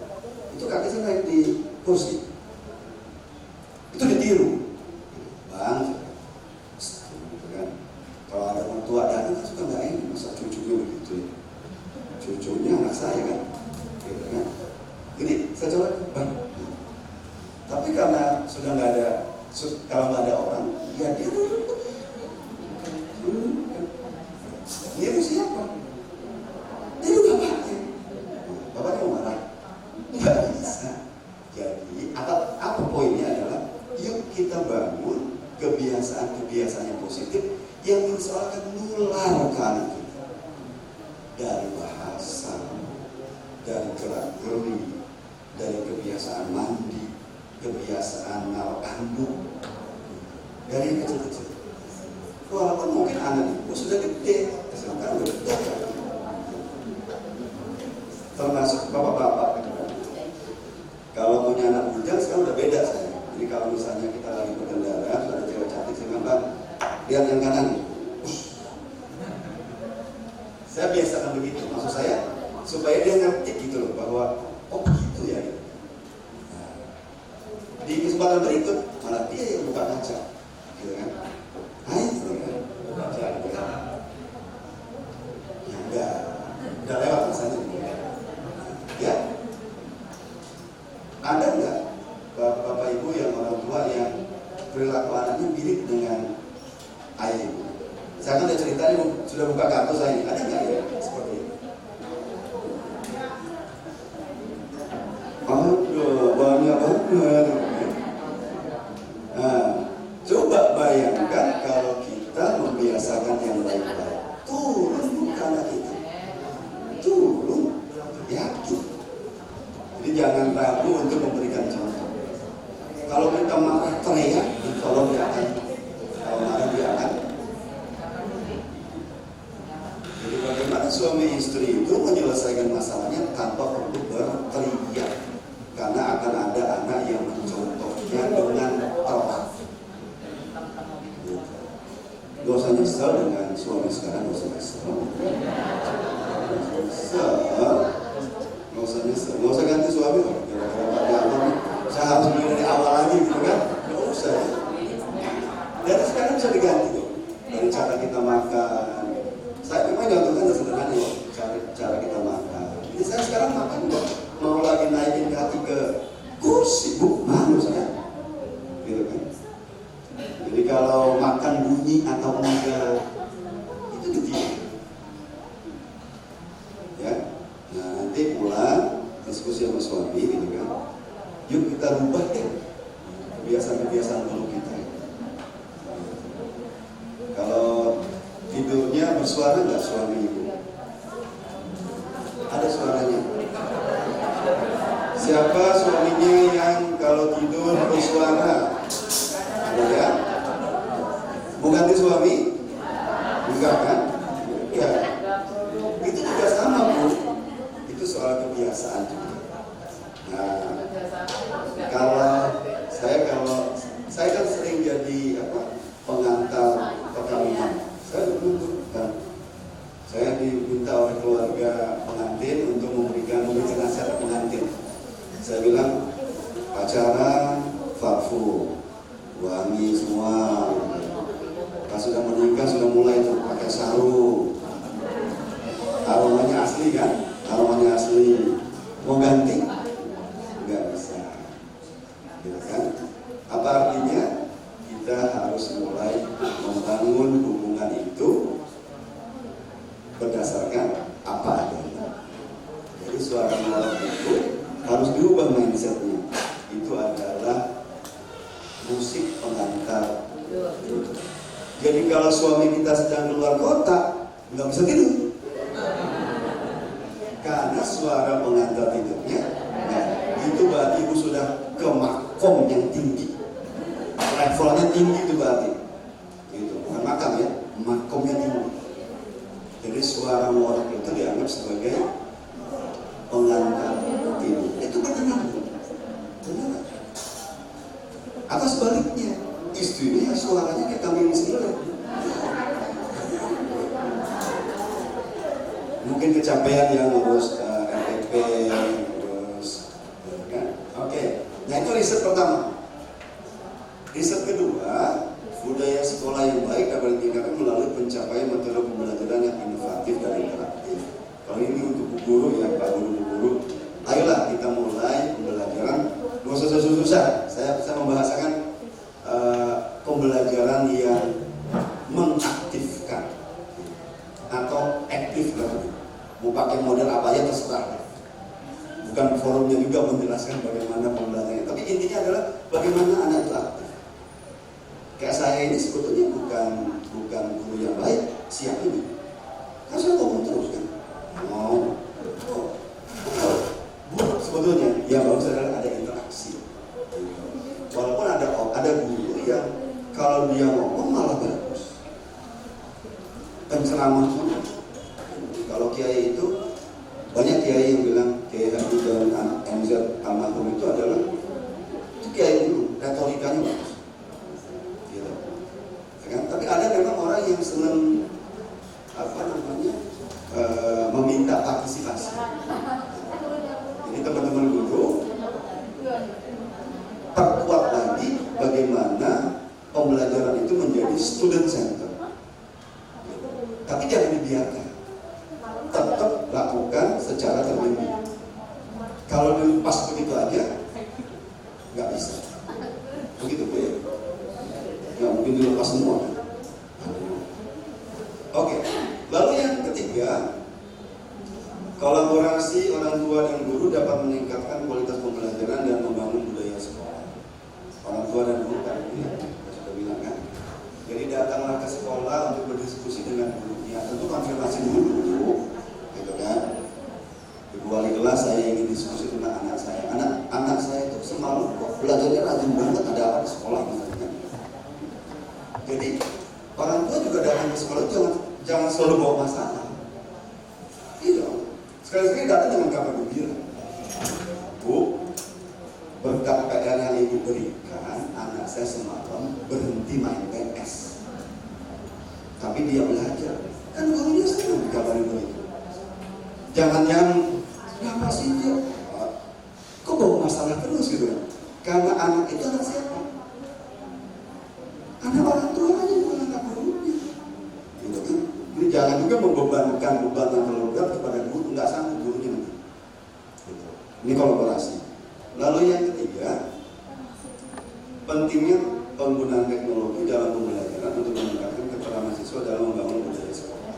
E: itu kaki saya naik di kursi, itu ditiru, bang, gitu kan. Kalau ada orang tua datang kan suka nggak enak, masa cucunya begitu ya. Cucunya anak saya kan, gitu kan. Jadi saya coba, bang. Tapi karena sudah nggak ada, kalau nggak ada orang, ya dia dia itu siapa? Dia itu bapaknya. Bapaknya mau marah? Nggak bisa. Jadi apa poinnya adalah, yuk kita bangun kebiasaan-kebiasaan yang positif yang insya Allah akan nular ke anak kita. Dari bahasa, dari gerak-geri, dari kebiasaan mandi, kebiasaan naruh anduk, dari yang kecil-kecil. Walaupun mungkin anak itu sudah gede, sekarang udah gede. Termasuk bapak-bapak. Kalau punya anak bujang sekarang udah beda saya. Jadi kalau misalnya kita lagi berkendara, ada cewek cantik, saya bilang, bang, lihat yang kanan. Saya biasakan begitu. Maksud saya supaya dia ngerti gitu loh bahwa oh begitu ya. Nah, di kesempatan berikut malah dia yang buka kaca, gitu kan? Hai, baca ya udah lewat masanya. Ya, ada nggak bapak ibu yang orang tua yang perilaku anaknya mirip dengan ayah ibu? Saya kan udah cerita ini sudah buka kartu saya ini, ada nggak ya seperti itu? Aduh, banyak banget. Nah, coba bayangkan kalau kita membiasakan yang baik-baik, turun bukan anak kita, turun, yakin. Jadi jangan ragu untuk memberikan contoh. Kalau kita marah teriak, kalau dia akan, kalau marah dia akan. Jadi bagaimana suami istri itu menyelesaikan masalahnya tanpa perlu berteriak, karena akan ada anak yang mencontohnya dengan tepat. Gak usah nyesel dengan suami sekarang, gak usah nyesel. Gak usah nyesel, gak usah ganti suami loh. Saya harus mulai dari awal lagi gitu kan? Gak usah. Dari sekarang bisa diganti tuh. Dari cara kita makan. Saya memang gantungkan sederhana ya, cara kita makan. Jadi saya sekarang makan nggak mau lagi naikin kaki ke kursi, bu, malu saya. bunyi atau enggak, itu detail. Ya, nah nanti pulang diskusi sama suami gitu kan, yuk kita rubah deh kebiasaan-kebiasaan dulu kita. Kalau tidurnya bersuara nggak suami ibu? Ada suaranya. Siapa suaminya yang kalau tidur bersuara? Ada ya? Mau ganti suami? Enggak kan? Ya. Itu juga sama Bu. Itu soal kebiasaan juga. Nah, kalau saya kan sering jadi pengantar perkawinan. Saya dulu kan, saya diminta oleh keluarga pengantin untuk memberikan nasihat pengantin. Saya bilang pacaran, parfum, wangi semua. Pas sudah menikah sudah mulai tuh pakai sarung. Aromanya asli kan? Aromanya asli. Mau ganti? Nggak bisa. Gitu kan? Apa artinya? Kita harus mulai membangun hubungan itu berdasarkan apa adanya. Jadi suara malam itu harus diubah mindsetnya. Itu adalah musik pengantar. Jadi kalau suami kita sedang keluar kota, nggak bisa tidur. Karena suara pengantar tidurnya, nah, itu berarti ibu sudah ke makom yang tinggi. Levelnya tinggi itu berarti. Gitu. Bukan makam ya, makomnya tinggi. Jadi suara morak itu dianggap sebagai pengantar tidur. Itu benar. Benar. Atau sebaliknya, istrinya suaranya kayak kambing sendiri. Mungkin kecapean yang ngurus RTP, ngurus, kan? Oke. Nah itu riset pertama. Riset kedua, budaya sekolah yang baik dapat ditingkatkan melalui pencapaian metode pembelajaran yang inovatif dan interaktif. Kalau ini untuk guru ya, Pak Guru-guru, ayolah kita mulai pembelajaran. Nggak usah susah-susah. Saya membahasakan pembelajaran yang mengaktifkan atau aktif kan. Mau pakai model apa aja terserah. Bukan forumnya juga menjelaskan bagaimana pembelajarannya, tapi intinya adalah bagaimana anak itu aktif. Kayak saya ini sebetulnya bukan guru yang baik siang ini. Kan saya ngomong terus kan. Sebetulnya yang bagus adalah ada interaksi. Walaupun ada guru yang kalau dia ngomong malah bagus. Penceramah pun. Kalau kiai itu banyak kiai yang bilang Kiai Haji dan MZ almarhum itu adalah itu kiai dulu, retorikanya bagus. Gitu. Kan? Tapi ada memang orang yang senang meminta partisipasi. Jadi teman-teman guru perkuat lagi bagaimana pembelajaran itu menjadi student center. Tapi jangan dibiarkan. Tetap lakukan secara terbimbing. Kalau dilepas begitu aja, nggak bisa. Begitu Bu ya. Nggak mungkin dilepas semua. Oke. Lalu yang ketiga, kolaborasi orang tua dan guru dapat meningkatkan kualitas pembelajaran dan membangun budaya sekolah. Orang tua dan guru kan, ya, kita sudah bilang kan. Jadi datanglah ke sekolah untuk berdiskusi dengan gurunya. Tentu konfirmasi dulu, gitu kan. Ibu wali kelas, saya ingin diskusi tentang anak saya. Anak saya itu semalam kok belajarnya rajin banget, ada apa di sekolah misalnya. Jadi orang tua juga datang ke sekolah jangan selalu bawa masalah. Iya. Sekali-sekali datang dengan kabar gembira. Bu, berkat PR yang ibu berikan, anak saya semalam berhenti main PS. Tapi dia belajar. Kan gurunya senang dikabarin begitu. Jangan yang kenapa sih dia? Kok bawa masalah terus gitu kan? Karena anak itu anak siapa? Anak orang tuanya, bukan anak gurunya. Gitu kan? Jadi jangan juga membebankan beban yang terlalu berat kepada guru, nggak sanggup gurunya nanti. Gitu. Ini kolaborasi. Lalu yang ketiga, pentingnya penggunaan teknologi dalam pembelajaran untuk meningkatkan keterampilan siswa dalam membangun budaya sekolah.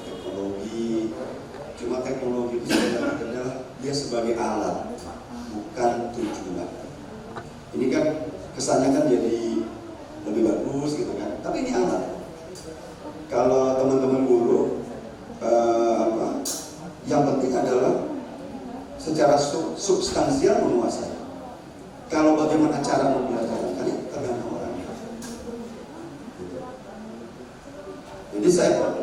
E: Teknologi, cuma teknologi itu sebenarnya adalah dia sebagai alat, bukan tujuan. Ini kan kesannya kan jadi lebih bagus gitu kan, tapi ini alat. Kalau teman-teman guru, yang penting adalah secara substansial menguasai. Kalau bagaimana cara membelajarkan itu tergantung orang. Jadi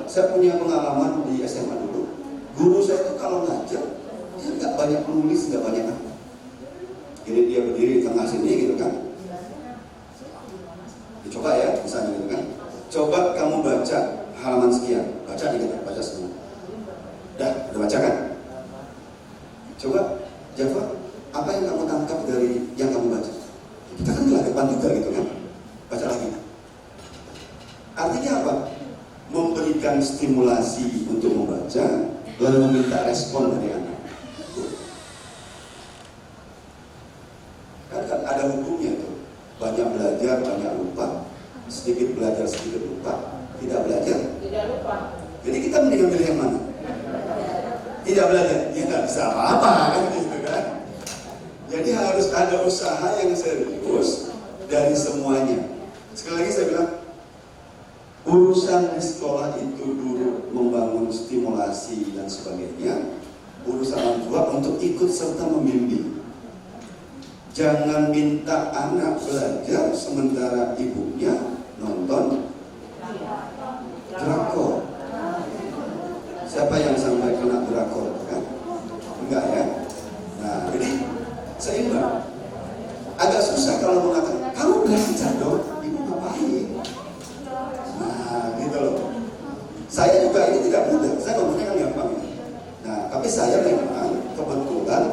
E: saya punya pengalaman di SMA dulu. Guru saya itu kalau ngajar dia nggak banyak nulis, nggak banyak apa. Jadi dia berdiri di tengah sini gitu kan. Coba ya, misalnya gitu kan. Coba kamu baca halaman sekian, baca nih kita, baca semua. Udah baca kan? Coba Java, apa yang kamu tangkap dari yang kamu baca? Kita kan nggak depan juga gitu kan? Baca lagi. Artinya apa? Memberikan stimulasi untuk membaca, lalu meminta respon dari anak. Kan ada hukumnya tuh. Banyak belajar, banyak lupa. Sedikit belajar, sedikit lupa. Tidak belajar, tidak lupa. Jadi kita mendingan pilih yang mana? Tidak belajar, ya nggak bisa apa-apa kan gitu kan. Jadi harus ada usaha yang serius dari semuanya. Sekali lagi saya bilang, urusan di sekolah itu dulu membangun stimulasi dan sebagainya. Urusan orang tua untuk ikut serta membimbing. Jangan minta anak belajar sementara ibunya nonton drakor. Siapa yang sampai kena drakor kan? Enggak ya? Nah, jadi seimbang. Agak susah kalau mengatakan, kamu belajar dong, ibu ngapain? Nah, gitu loh. Saya juga ini tidak mudah, saya ngomongnya kan gampang. Nah, tapi saya memang kebetulan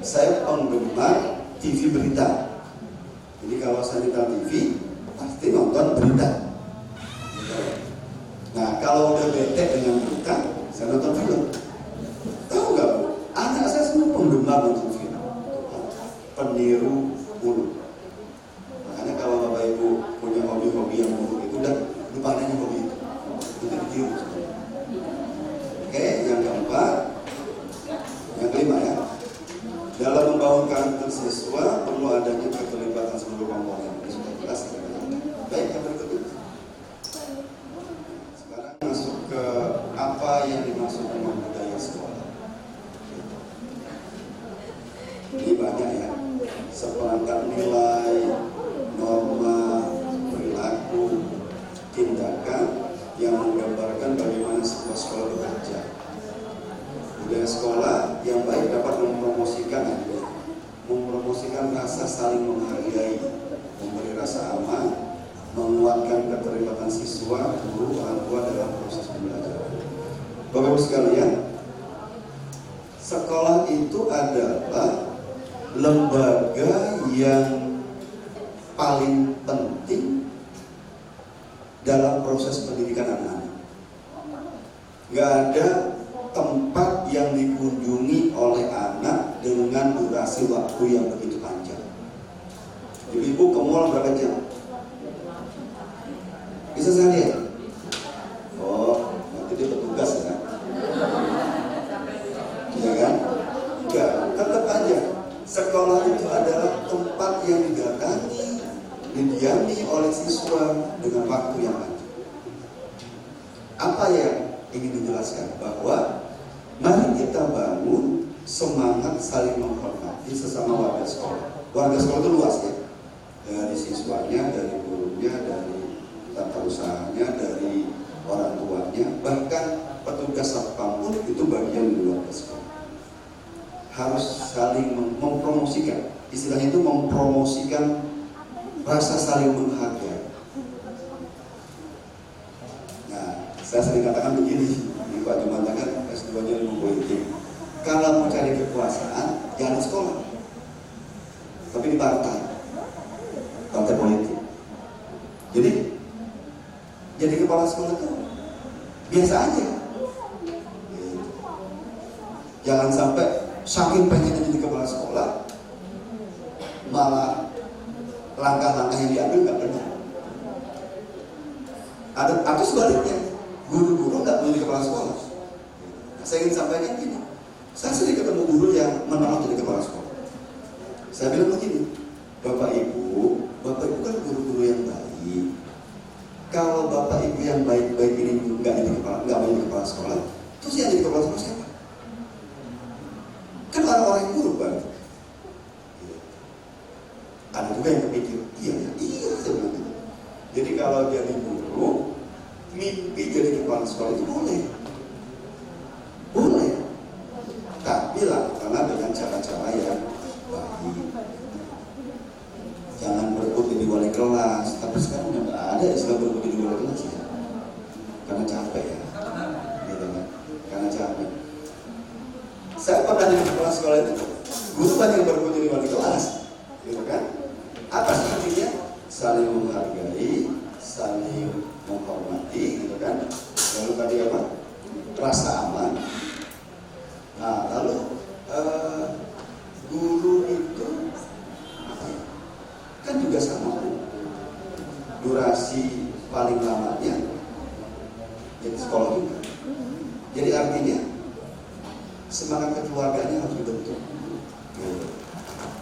E: saya penggemar TV berita. Jadi kalau saya nyetel TV, pasti nonton berita. Nah, kalau udah bete dengan berita, saya nonton film. Tahu nggak Bu? Anak saya semua penggemar nonton film. Peniru buruk. Makanya kalau Bapak Ibu punya hobi-hobi yang buruk itu udah lupain aja hobi itu. Itu ditiru. Oke, yang keempat, yang kelima ya. Dalam membangun karakter siswa perlu adanya keterlibatan seluruh komponen. Ini sudah jelas. Baik, yang berikutnya. Sekarang masuk ke apa yang dimaksud dengan budaya sekolah. Ini banyak ya. Seperangkat nilai, norma, perilaku, tindakan yang menggambarkan bagaimana sebuah sekolah bekerja. Budaya sekolah yang baik dapat mempromosikan rasa saling menghargai, memberi rasa aman, menguatkan keterlibatan siswa, guru, orang tua dalam proses pembelajaran. Bapak-Ibu sekalian, sekolah itu adalah lembaga yang paling penting dalam proses pendidikan anak-anak. Gak ada tempat yang dikunjungi oleh anak dengan durasi waktu yang begitu panjang. Ibu ke mall berapa jam? Bisa saya lihat? Oh, nanti dia petugas ya kan? Iya kan? Enggak, tetap aja. Sekolah itu adalah tempat yang didatangi, didiami oleh siswa dengan waktu yang panjang. Apa yang ingin dijelaskan? Bahwa mari kita bangun semangat saling menghormati sesama warga sekolah. Warga sekolah itu luas ya, dari siswanya, dari gurunya, dari tata usahanya, dari orang tuanya, bahkan petugas satpam pun itu bagian dari warga sekolah. Harus saling mempromosikan, istilahnya itu mempromosikan rasa saling menghargai. Nah, saya sering katakan begini, di Pak Jumatan kan S2-nya ilmu politik. Kalau mau cari kekuasaan, jangan sekolah, tapi di partai politik. Jadi kepala sekolah itu biasa aja. Jangan sampai saking pengen jadi kepala sekolah, malah langkah-langkah yang diambil nggak benar. Atau sebaliknya, guru-guru nggak menjadi kepala sekolah. Nah, saya ingin sampaikan gini, saya sering ketemu guru yang menolak jadi kepala sekolah. Saya bilang begini, Bapak Ibu kan guru-guru yang baik. Kalau Bapak Ibu yang baik-baik ini nggak menjadi kepala sekolah, terus yang jadi kepala sekolah siapa? Kan orang-orang yang buruk banget. Ada juga yang kepikir, iya saya bilang gitu. Jadi kalau jadi guru, mimpi jadi kepala sekolah itu boleh. Tapi lakukanlah dengan cara-cara yang baik. Jangan berebut jadi wali kelas. Tapi sekarang nggak ada istilah berebut jadi wali kelas ya. Karena capek ya. Gitu kan? Karena capek. Saya pernah jadi kepala sekolah itu, guru banyak yang berebut jadi wali kelas, gitu kan? Apa sih artinya? Saling menghargai, saling menghormati, gitu kan? Lalu tadi apa? Rasa aman. Nah, lalu guru itu apa ya? Kan juga sama, durasi paling lamanya jadi sekolah juga. Jadi artinya semangat kekeluarganya harus dibentuk.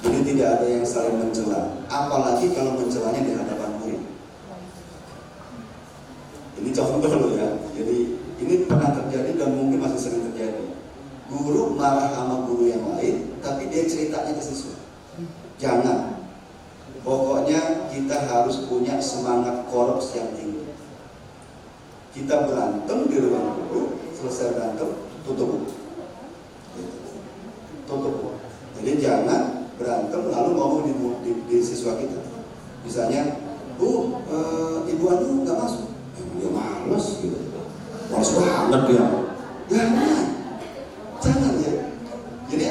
E: Jadi tidak ada yang saling mencela, apalagi kalau mencelanya di hadapan murid. Ini contoh dulu ya. Jadi ini pernah terjadi dan mungkin masih sering terjadi. Guru marah sama guru yang lain, tapi dia ceritanya ke siswa. Jangan. Pokoknya kita harus punya semangat korops yang tinggi. Kita berantem di ruang guru, selesai berantem, tutup. Tutup. Jadi jangan berantem lalu ngomong di siswa kita. Misalnya, Bu, Ibu Anu nggak masuk. Dia males gitu. Males banget dia. Jangan ya. Jadi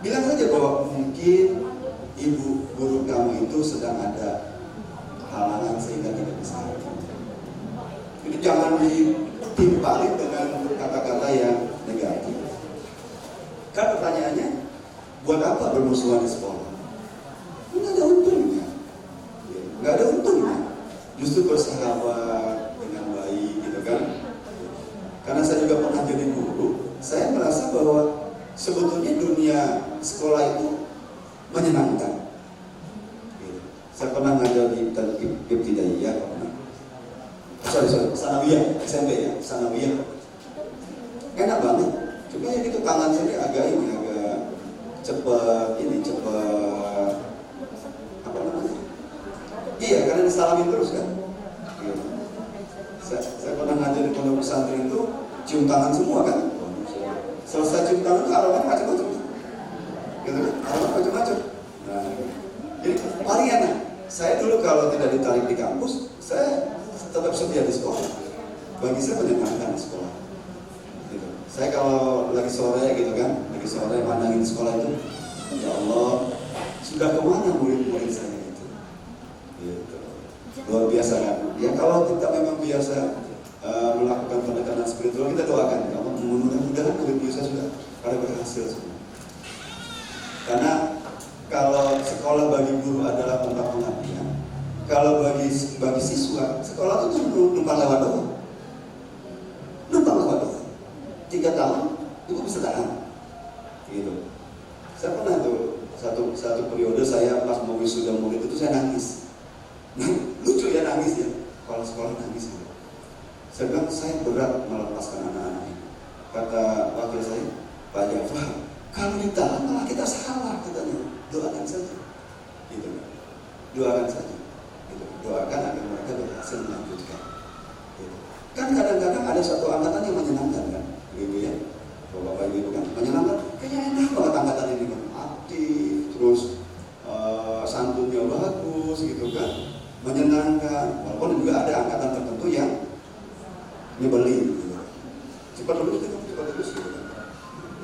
E: bilang saja bahwa mungkin ibu guru kamu itu sedang ada halangan sehingga tidak bisa. Jadi jangan ditimpali dengan kata-kata yang negatif. Kan pertanyaannya, buat apa bermusuhan di sekolah? Nggak ada untungnya. Nggak ada untungnya. Justru bersahabat dengan baik, gitu kan? Karena saya juga pernah jadi guru, saya merasa bahwa sebetulnya dunia sekolah itu menyenangkan. Saya pernah ngajar di Ibtidaiyah, Sanawiyah, SMP ya, Sanawiyah. Enak banget. Cuma ya gitu tangan saya agak cepat apa namanya? Iya, karena disalamin terus kan. Gitu. Saya pernah ngajar di pondok pesantren itu cium tangan semua kan. Selesai cium tangan itu aromanya macam-macam. Gitu kan? Aromanya macam-macam. Nah, jadi paling enak. Saya dulu kalau tidak ditarik di kampus, saya tetap setia di sekolah. Bagi saya menyenangkan di sekolah. Gitu. Saya kalau lagi sore gitu kan, lagi sore pandangin sekolah itu, ya Allah, sudah kemana murid-murid saya itu? Gitu. Luar biasa kan? Ya kalau kita memang biasa melakukan pendekatan spiritual, kita doakan, ya Allah, mudah-mudahan murid-murid saya sudah pada berhasil semua. Karena kalau sekolah bagi guru adalah tempat pengabdian, kalau bagi siswa, sekolah itu numpang lewat doang. Numpang lewat doang. 3 tahun, itu bisa tahan. Gitu. Saya pernah tuh satu periode saya pas mau wisuda murid itu saya nangis. Lucu ya nangisnya. Kalau sekolah nangis gitu. Saya bilang saya berat melepaskan anak-anak ini. Kata wakil saya, Pak Jafar, kalau ditahan malah kita salah katanya. Doakan saja. Gitu. Doakan saja. Gitu. Doakan agar mereka berhasil melanjutkan. Gitu. Kan kadang-kadang ada satu angkatan yang menyenangkan kan, Ibu ya, Bapak Ibu kan menyenangkan. Kayaknya enak banget angkatan ini kan, aktif, terus santunnya bagus gitu kan, menyenangkan. Walaupun juga ada angkatan tertentu yang nyebelin gitu. Cepat lulus gitu kan,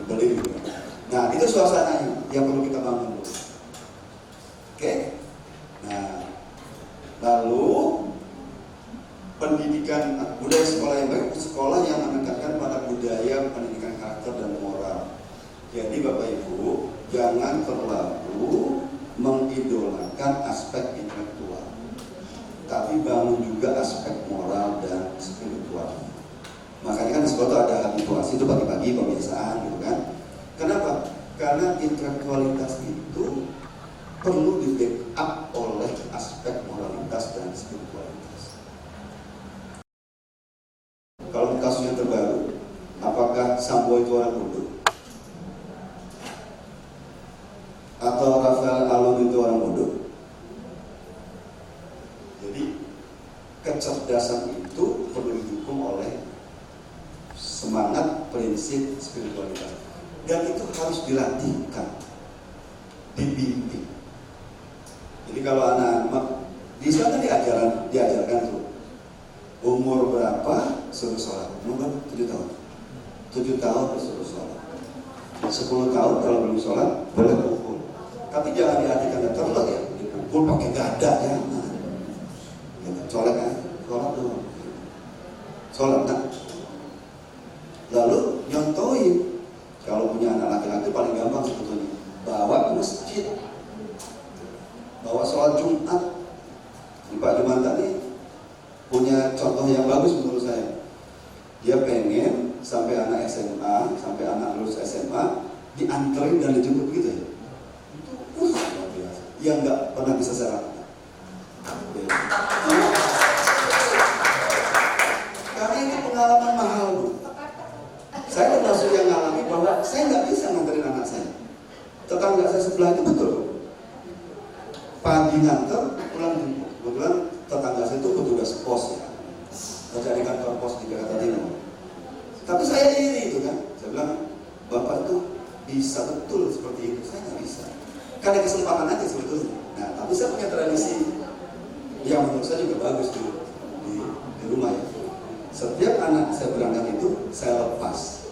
E: nyebelin gitu. Nah itu suasananya yang perlu kita bangun dulu. Oke? Nah lalu pendidikan budaya sekolah yang baik, sekolah yang meningkatkan pada budaya pendidikan karakter dan moral. Jadi Bapak Ibu jangan terlalu mengidolakan aspek intelektual, tapi bangun juga aspek moral dan spiritual. Makanya kan di sekolah ada habituasi itu pagi-pagi pembiasaan gitu kan. Kenapa? Karena intelektualitas itu perlu di backup oleh aspek moralitas dan spiritualitas. Kalau kasusnya terbaru, apakah Sambo itu orang bodoh? Atau Rafael Alun itu orang bodoh? Jadi kecerdasan itu perlu didukung oleh semangat prinsip spiritualitas, dan itu harus dilatihkan, dibimbing. Jadi kalau anak-anak di sana diajarkan tuh umur berapa suruh sholat, umur 7 tahun, 7 tahun suruh sholat, 10 tahun kalau belum sholat boleh pukul, tapi jangan diartikan terlek ya, dipukul pakai gada ya, sholat kan, sholat dulu, sholat kan. Lalu nyontohin, kalau punya anak laki-laki paling gampang sebetulnya, bawa ke masjid, bawa sholat Jumat. Pak Jumat tadi punya contoh yang bagus menurut saya. Dia pengen sampai anak SMA, sampai anak lulus SMA dianterin dan dijemput gitu ya. Itu luar biasa. Yang nggak pernah bisa saya lakukan. Karena ini pengalaman mahal. Saya termasuk yang ngalami bahwa saya nggak bisa nganterin anak saya. Tetangga saya sebelah itu betul. Pagi nganter, pulang jemput. Kebetulan tetangga saya itu petugas pos ya. Kerja di kantor pos di Jakarta Timur. Tapi saya iri itu kan. Saya bilang, Bapak itu bisa betul seperti itu. Saya nggak bisa. Karena kesempatan aja sebetulnya. Nah, tapi saya punya tradisi yang menurut saya juga bagus di rumah ya. Setiap anak saya berangkat itu saya lepas.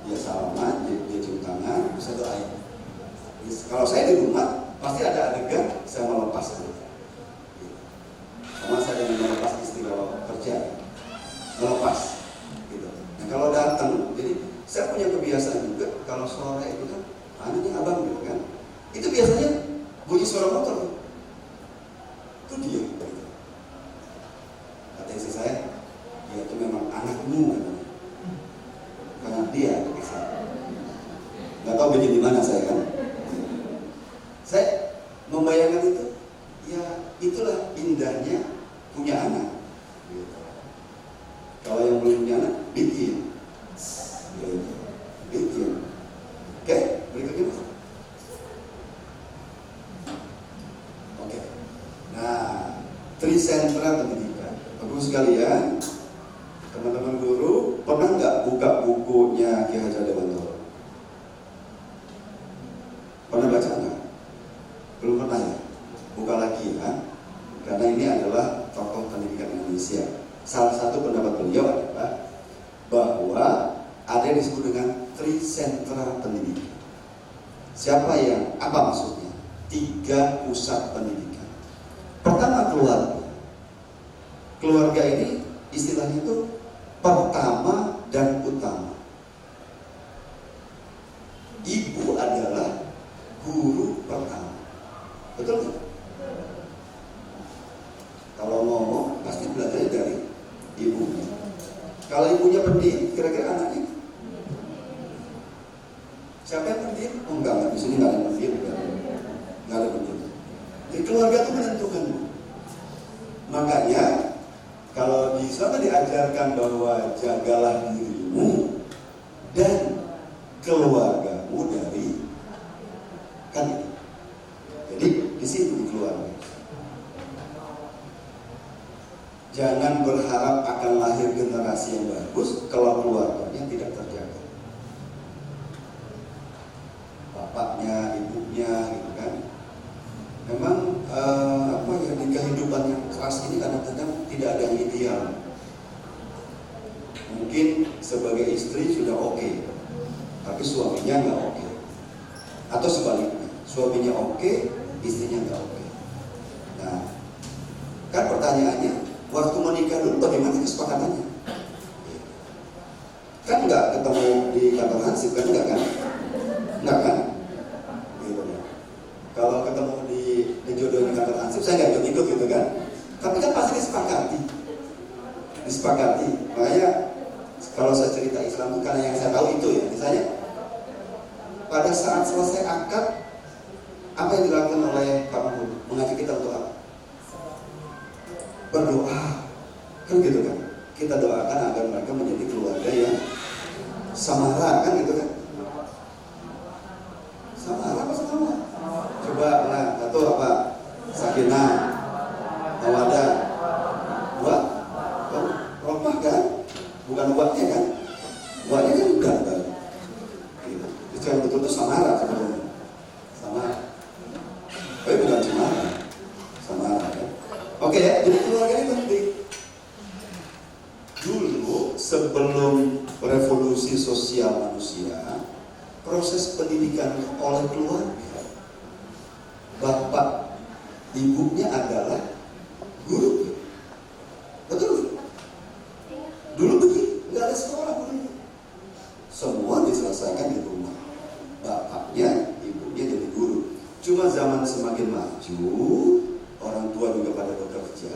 E: Dia salaman, dia cium tangan, saya doain. Kalau saya di rumah pasti ada adegan saya melepas gitu. Sama saya yang melepas istri kalau kerja, melepas gitu. Nah kalau datang, jadi saya punya kebiasaan juga kalau sore itu kan, anaknya abang gitu kan, itu biasanya bunyi suara motor, itu dia. Gitu. Kata istri saya, dia itu memang anakmu gitu. Karena dia gitu. Nggak tahu bikin di mana saya kan. Saya membayangkan itu, ya itulah indahnya punya anak. Gitu. Kalau yang belum punya anak, bikin. Gitu. Bikin. Oke, berikutnya. Oke. Nah, trisentra pendidikan. Bagus sekalian. Teman-teman guru pernah nggak buka bukunya Ki Hajar Dewantara? Pernah baca nggak? Belum pernah ya? Buka lagi ya, karena ini adalah tokoh pendidikan Indonesia. Salah satu pendapat beliau adalah bahwa ada yang disebut dengan trisentra pendidikan. Siapa yang, apa maksudnya? 3 pusat pendidikan. Pertama keluarga. Keluarga ini istilahnya itu pertama dan utama. Ibu adalah guru pertama. Betul nggak? Kalau ngomong pasti belajar dari ibunya. Kalau ibunya pendiam, kira-kira anaknya siapa yang pendiam? Oh enggak, di sini nggak ada pendiam, nggak ada pendiam. Jadi keluarga itu menentukan. Makanya kalau di sana diajarkan bahwa jagalah dirimu dan keluargamu dari kan. Jadi di situ di keluarga. Jangan berharap akan lahir generasi yang bagus kalau keluarganya tidak terjaga. Bapaknya, ibunya, gitu kan. Memang di kehidupan yang keras ini kadang-kadang tidak ada yang ideal. Mungkin sebagai istri sudah oke, tapi suaminya nggak oke. Atau sebaliknya, suaminya oke, istrinya nggak oke. Nah, kan pertanyaannya, waktu menikah dulu bagaimana kesepakatannya? Kan nggak ketemu di kantor hansip kan? Nggak kan? Gitu. Kalau ketemu di saya nggak ikut-ikut gitu kan. Tapi kan pasti disepakati. Makanya kalau saya cerita Islam itu karena yang saya tahu itu ya, misalnya pada saat selesai akad, apa yang dilakukan oleh Pak Mahfud? Mengajak kita untuk apa? Berdoa, kan gitu kan? Kita doakan agar mereka menjadi keluarga yang samara, kan gitu kan? Samara apa sama? Coba lah, atau apa? Sakinah, mawaddah, buat, rohmah kan? Bukan buatnya kan? Buatnya kan bukan kan? Gitu. Itu yang betul itu samara sebetulnya. Samara. Tapi bukan cemara. Samara kan? Oke ya, jadi keluarga ini penting. Dulu sebelum revolusi sosial manusia, proses pendidikan oleh keluarga, bapak ibunya adalah guru. Betul? Dulu begitu, nggak ada sekolah dulu. Semua diselesaikan di rumah. Bapaknya, ibunya jadi guru. Cuma zaman semakin maju, orang tua juga pada bekerja,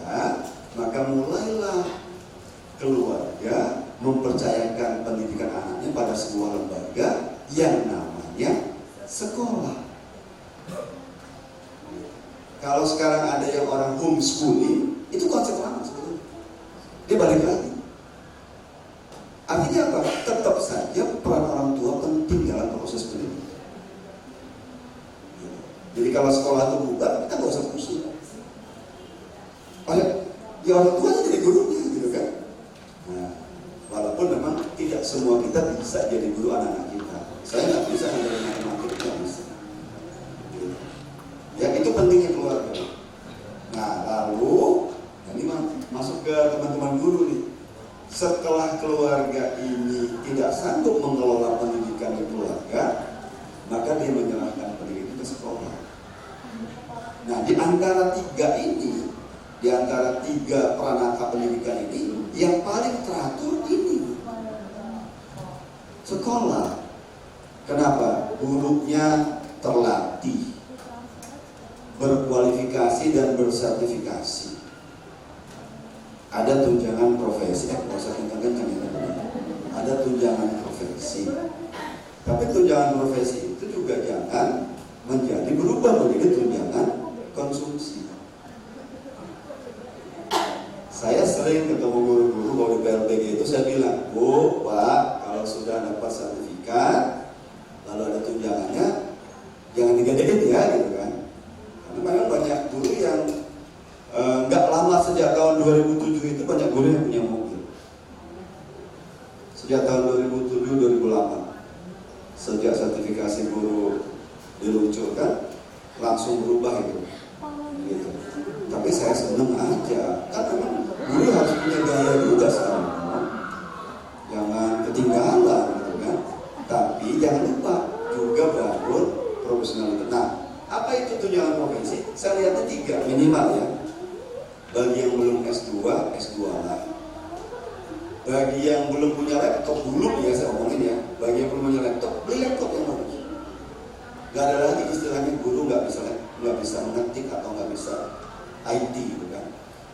E: maka mulailah keluarga mempercayakan pendidikan anaknya pada sebuah lembaga yang namanya sekolah. Kalau sekarang ada yang orang homeschooling, itu konsep lama sebetulnya. Dia balik lagi. Artinya apa? Tetap saja peran orang tua penting dalam proses pendidikan. Jadi kalau sekolah itu bubar, kita nggak usah pusing. Ya orang tua jadi gurunya, gitu kan? Nah, walaupun memang tidak semua kita bisa jadi guru anak-anak kita. Saya nggak bisa menjadi matematik, nggak bisa. Ya itu pentingnya keluarga. Nah lalu, ini masuk ke teman-teman guru nih. Setelah keluarga ini tidak sanggup mengelola pendidikan di keluarga, maka dia menyerahkan pendidikan ke sekolah. Nah di antara tiga peranata pendidikan ini, yang paling teratur ini sekolah. Kenapa? Gurunya terlatih, berkualifikasi dan bersertifikasi. Ada tunjangan profesi, ada tunjangan profesi. Tapi tunjangan profesi itu juga jangan berubah menjadi tunjangan konsumsi. Saya sering ketemu guru-guru kalau di PLBG itu saya bilang, Bu, Pak, kalau sudah dapat sertifikat, lalu ada tunjangannya, jangan digedein ya, gitu kan. Karena memang banyak guru yang nggak lama sejak tahun 2007 itu banyak guru yang punya mobil. Sejak tahun 2007-2008, sejak sertifikasi guru diluncurkan, langsung berubah itu. Gitu. Tapi saya seneng aja, kan memang guru harus punya gaya juga sekarang. Jangan ketinggalan, gitu kan. Tapi jangan lupa juga bangun profesionalitas. Nah, apa itu tunjangan profesi? Saya lihatnya 3 minimal ya. Bagi yang belum S2, S2 lah. Bagi yang belum punya laptop dulu ya saya omongin ya. Bagi yang belum punya laptop, beli laptop yang bagus. Gak ada lagi istilahnya guru nggak bisa mengetik atau nggak bisa IT gitu kan.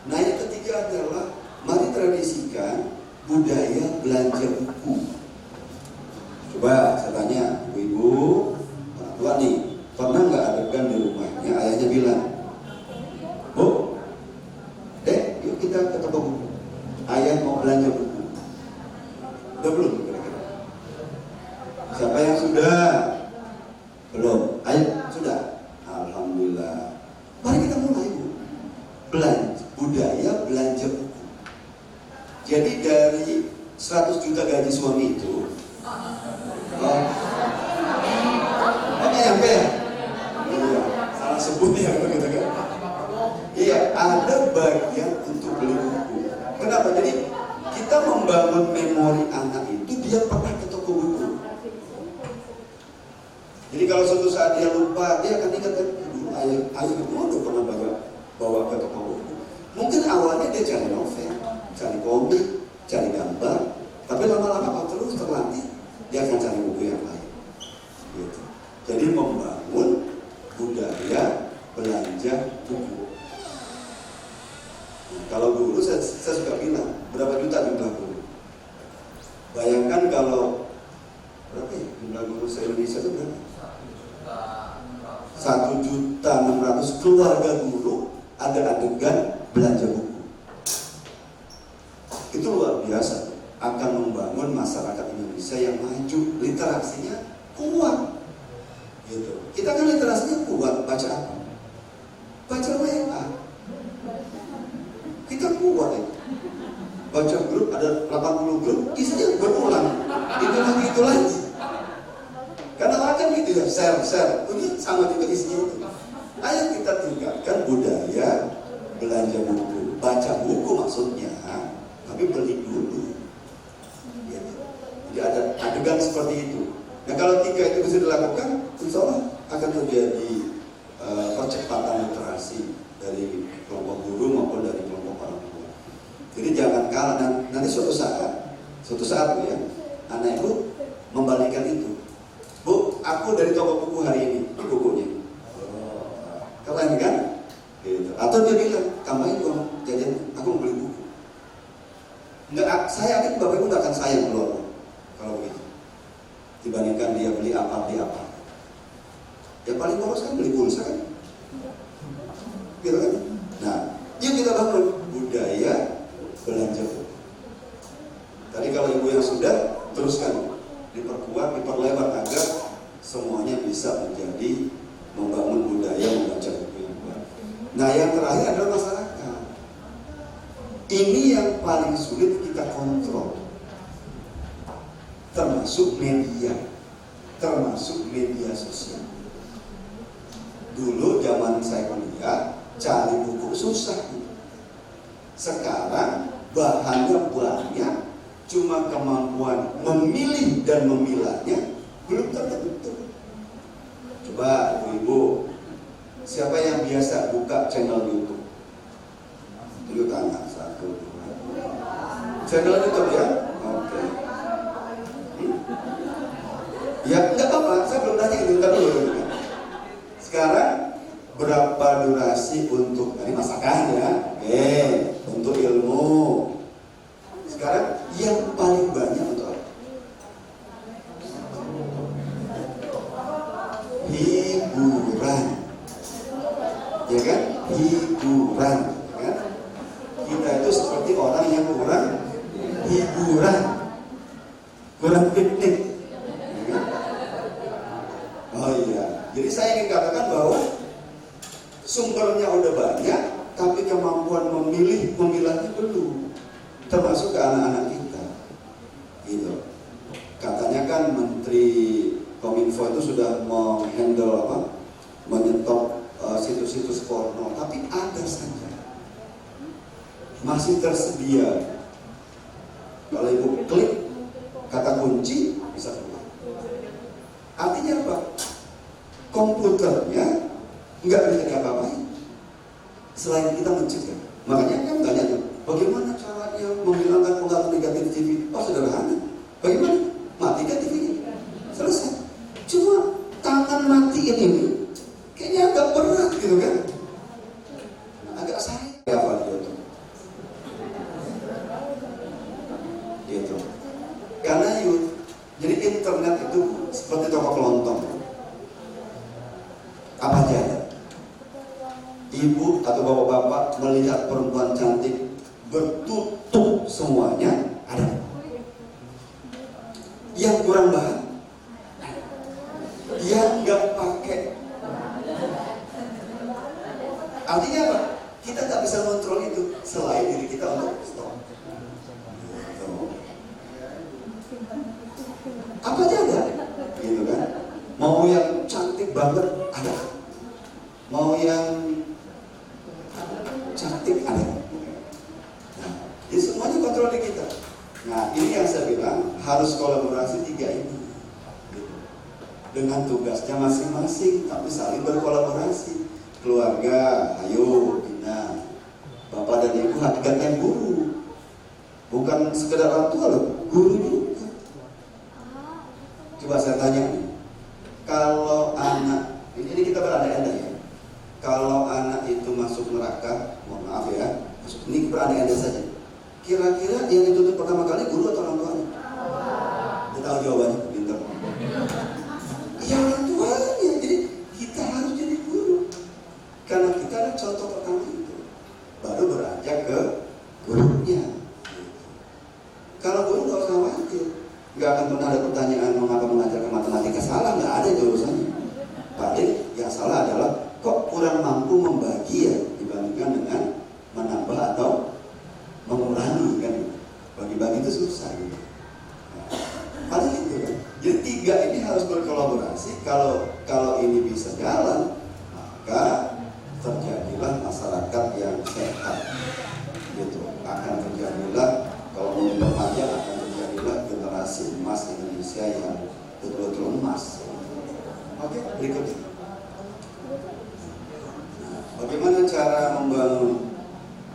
E: Nah yang ketiga adalah mari tradisikan budaya belanja buku. Coba saya tanya ibu-ibu, orang tua nih, pernah nggak adegan di rumahnya ayahnya bilang, Bu, Dek, yuk kita ke toko buku. Ayah mau belanja buku. Udah belum kira-kira? Siapa yang sudah? Belum? Ayo, sudah? Alhamdulillah. Mari kita mulai, Bu. Budaya belanja buku. Jadi dari 100 juta gaji suami itu, nyampe ya? Iya, salah sebut ya begitu kan? Iya, ada bagian untuk beli buku. Kenapa? Jadi kita membangun memori anak itu dia pernah ke toko buku. Jadi kalau suatu saat dia lupa, dia akan ingat kan, dulu ayah udah pernah bawa ke toko buku. Mungkin awalnya dia cari novel, cari komik, cari gambar, tapi lama-lama kalau terus terlatih, dia akan cari buku yang lain. Gitu. Jadi membangun budaya belanja buku. saya suka bilang, berapa juta jumlah guru? Bayangkan kalau berapa ya jumlah guru se-Indonesia itu berapa? 1.600.000 keluarga guru ada adegan belanja buku. Itu luar biasa, akan membangun masyarakat Indonesia yang maju, literasinya kuat. Gitu. Kita kan literasinya kuat, baca apa? Baca WA. Kita kuat ya. Baca grup ada 80 grup, isinya berulang. Itu lagi. Karena macam gitu ya, share. Ini sama juga isinya itu. Ayo kita tingkatkan budaya belanja buku, baca buku maksudnya, tapi beli dulu. Gitu. Jadi ada adegan seperti itu. Nah kalau 3 itu bisa dilakukan, insya Allah akan terjadi percepatan literasi dari kelompok guru maupun dari kelompok orang tua. Jadi jangan kalah, nanti suatu saat ya, anak itu membalikan itu. Bu, aku dari toko buku hari ini bukunya. Keren kan? Gitu. Atau dia bilang, tambahin uang jajan, aku mau beli buku. Enggak, saya yakin Bapak Ibu nggak akan sayang keluar kalau begitu. Dibandingkan dia beli apa. Yang paling boros kan beli pulsa kan? Gitu kan? Nah, yuk kita bangun budaya belanja buku. Tadi kalau ibu yang sudah, teruskan, diperkuat, diperlebar agar semuanya bisa menjadi membangun budaya membaca buku yang kuat. Nah, yang terakhir adalah masyarakat. Ini yang paling sulit kita kontrol, termasuk media sosial. Dulu zaman saya kuliah, cari buku susah. Sekarang bahannya banyak, cuma kemampuan memilih dan memilahnya belum terbentuk. Coba ibu, siapa yang biasa buka channel YouTube? Tunjuk tangan, 1, 2. Channel YouTube ya? Oke. Ya enggak apa-apa, saya belum tanya itu dulu. Sekarang berapa durasi untuk tadi masakan ya? Untuk ilmu. Sekarang yang paling banyak untuk apa? Hiburan. Ya kan? Hiburan, kan? Kita itu seperti orang yang kurang hiburan, kurang piknik. Ya kan? Oh iya. Jadi saya ingin katakan bahwa sumbernya udah banyak, tapi kemampuan memilahnya belum. Termasuk ke anak-anak kita. Gitu. Katanya kan Menteri Kominfo itu sudah menghandle menyetop situs-situs porno, tapi ada saja. Masih tersedia. Kalau ibu klik kata kunci bisa keluar. Artinya apa? Komputernya nggak bisa diapa-apain selain kita mencegah. Makanya kan tanya tuh, bagaimana caranya menghilangkan pengaruh negatif TV? Oh sederhana. Bagaimana? Matikan TV-nya. Selesai. Cuma tangan matiin ini kayaknya agak berat gitu kan? Agak sayang. Apa itu? Gitu. Karena jadi internet itu seperti toko kelontong. Apa aja ada? Ibu atau bapak-bapak melihat perempuan cantik bertutup semuanya ada. Yang kurang bahan, yang nggak pakai. Artinya apa? Kita nggak bisa kontrol itu selain diri kita untuk stop. Apa aja ada, gitu kan? Mau yang cantik banget ada, mau yang cantik ada. Nah, ini semuanya kontrol di kita. Nah, ini yang saya bilang harus kolaborasi 3 ini. Gitu. Dengan tugasnya masing-masing, tapi saling berkolaborasi. Keluarga, ayo bina. Bapak dan ibu hakikatnya guru, bukan sekedar orang tua loh, guru juga. Coba saya tanya nih, kalau anak, ini kita berandai-andai ya, kalau anak itu masuk masuk neraka, mohon maaf ya, ini berandai-andai saja. Kira-kira yang dituntut pertama kali guru atau orang tuanya? Dia tahu jawabannya, pintar. Ya orang tuanya, jadi kita harus jadi guru. Karena kita ada contoh pertama itu. Baru beranjak ke gurunya. Kalau guru nggak usah khawatir, nggak akan pernah ada pertanyaan mengapa mengajarkan matematika salah, nggak ada itu urusannya. Paling yang salah adalah kok kurang mampu membagi ya dibandingkan dengan menambah atau mengurangi kan. Bagi-bagi itu susah gitu. Paling itu kan. Jadi tiga ini harus berkolaborasi. Kalau ini bisa jalan, maka terjadilah masyarakat yang sehat. Gitu. Akan terjadilah, kalau mau diperpanjang, akan terjadilah generasi emas Indonesia yang betul-betul emas. Oke, berikutnya. Bagaimana cara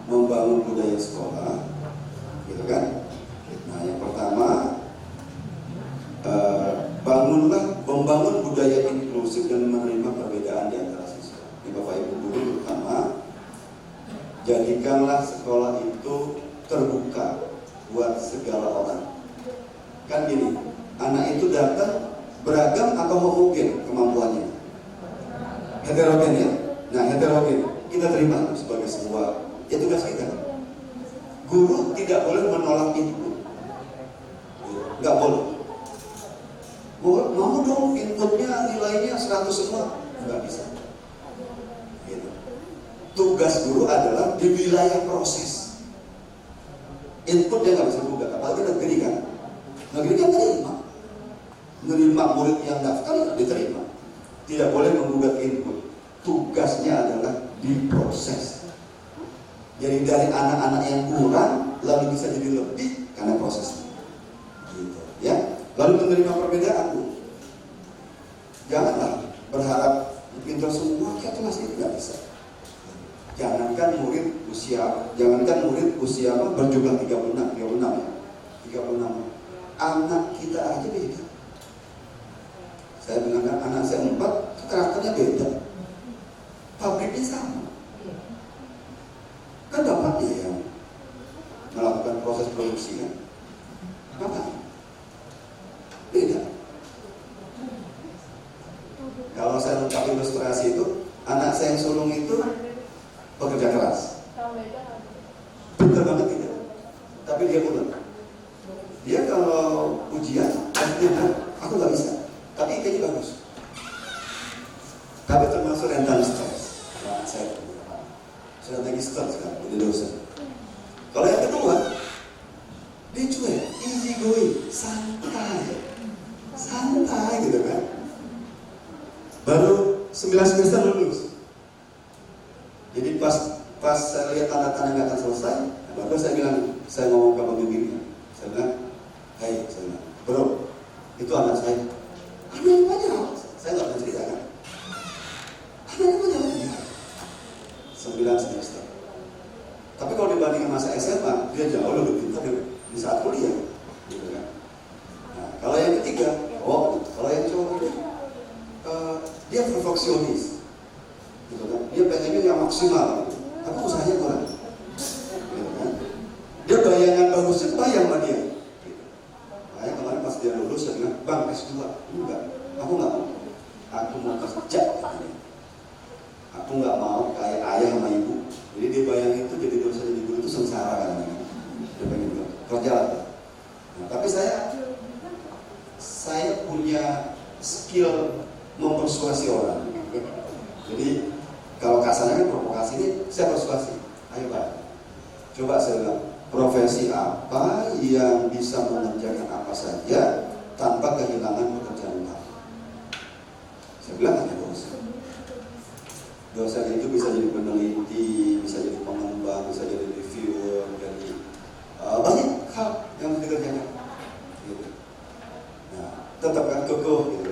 E: membangun budaya sekolah, gitu kan? Nah, yang pertama, membangun budaya inklusif dan menerima perbedaan di antara siswa. Ini Bapak Ibu guru terutama, jadikanlah sekolah itu terbuka buat segala orang. Kan gini, anak itu datang beragam atau homogen kemampuannya? Heterogen ya? Nah, heterogen kita terima sebagai sebuah, ya tugas kita. Guru tidak boleh menolak input, nggak boleh. Mau dong inputnya nilainya 100 semua, nggak bisa. Gitu. Tugas guru adalah di wilayah proses. Inputnya nggak bisa gugat, apalagi negeri kan. Negeri kan menerima murid yang daftar diterima. Tidak boleh menggugat input. Tugasnya adalah diproses. Jadi dari anak-anak yang kurang lalu bisa jadi lebih karena prosesnya. Gitu, ya. Lalu menerima perbedaan, Bu. Janganlah berharap pintar semua kayak kelas itu nggak bisa. Jangankan murid usia berjumlah 36 ya. 36. Anak kita aja beda. Saya bilang anak saya 4, karakternya beda. Pabriknya sama. Kan bapaknya yang melakukan proses produksi kan. Bapak beda. Kalau saya lengkap ilustrasi itu, anak saya yang sulung itu pekerja keras. Pintar banget tidak. Tapi dia ulet. Dia kalau ujian, dia bilang, aku nggak bisa. Tapi kayaknya bagus. Tapi termasuk rentan stres. Nah, saya sudah lagi stres kan, jadi dosen. Kalau yang kedua, dia cuek, easy going, santai gitu kan. Baru 9 semester lulus. Jadi pas saya lihat tanda-tanda nggak akan selesai, baru saya bilang, saya ngomong ke pembimbingnya, saya bilang, hey, saya bilang, bro, itu anak saya. Anaknya banyak, saya nggak bisa ceritakan. Anaknya banyak, 9 semester. Tapi kalau dibandingkan masa SMA, dia jauh lebih pintar di saat kuliah, gitu kan. Nah, kalau yang ketiga, kalau yang cowok itu, dia perfeksionis, gitu kan. Dia pengennya yang maksimal, tapi usahanya kurang, gitu kan. Dia bayangan bagusnya bayang sama dia. Makanya kemarin pas dia lulus, saya bilang, bang S2, enggak, aku nggak mau, aku mau kerja. Aku nggak mau kayak ayah sama ibu. Jadi dia bayangin itu jadi dosen jadi guru itu sengsara kan. Dia pengen kerja lah. Nah, tapi saya punya skill mempersuasi orang. Jadi kalau kasarnya kan provokasi ini, saya persuasi. Ayo Pak, coba saya bilang, profesi apa yang bisa mengerjakan apa saja tanpa kehilangan pekerjaan utama? Saya bilang hanya dosen. Dosen itu bisa jadi peneliti, bisa jadi pengembang, bisa jadi reviewer, jadi banyak hal yang harus dikerjakan. Gitu. Nah, tetap kan kekeh gitu.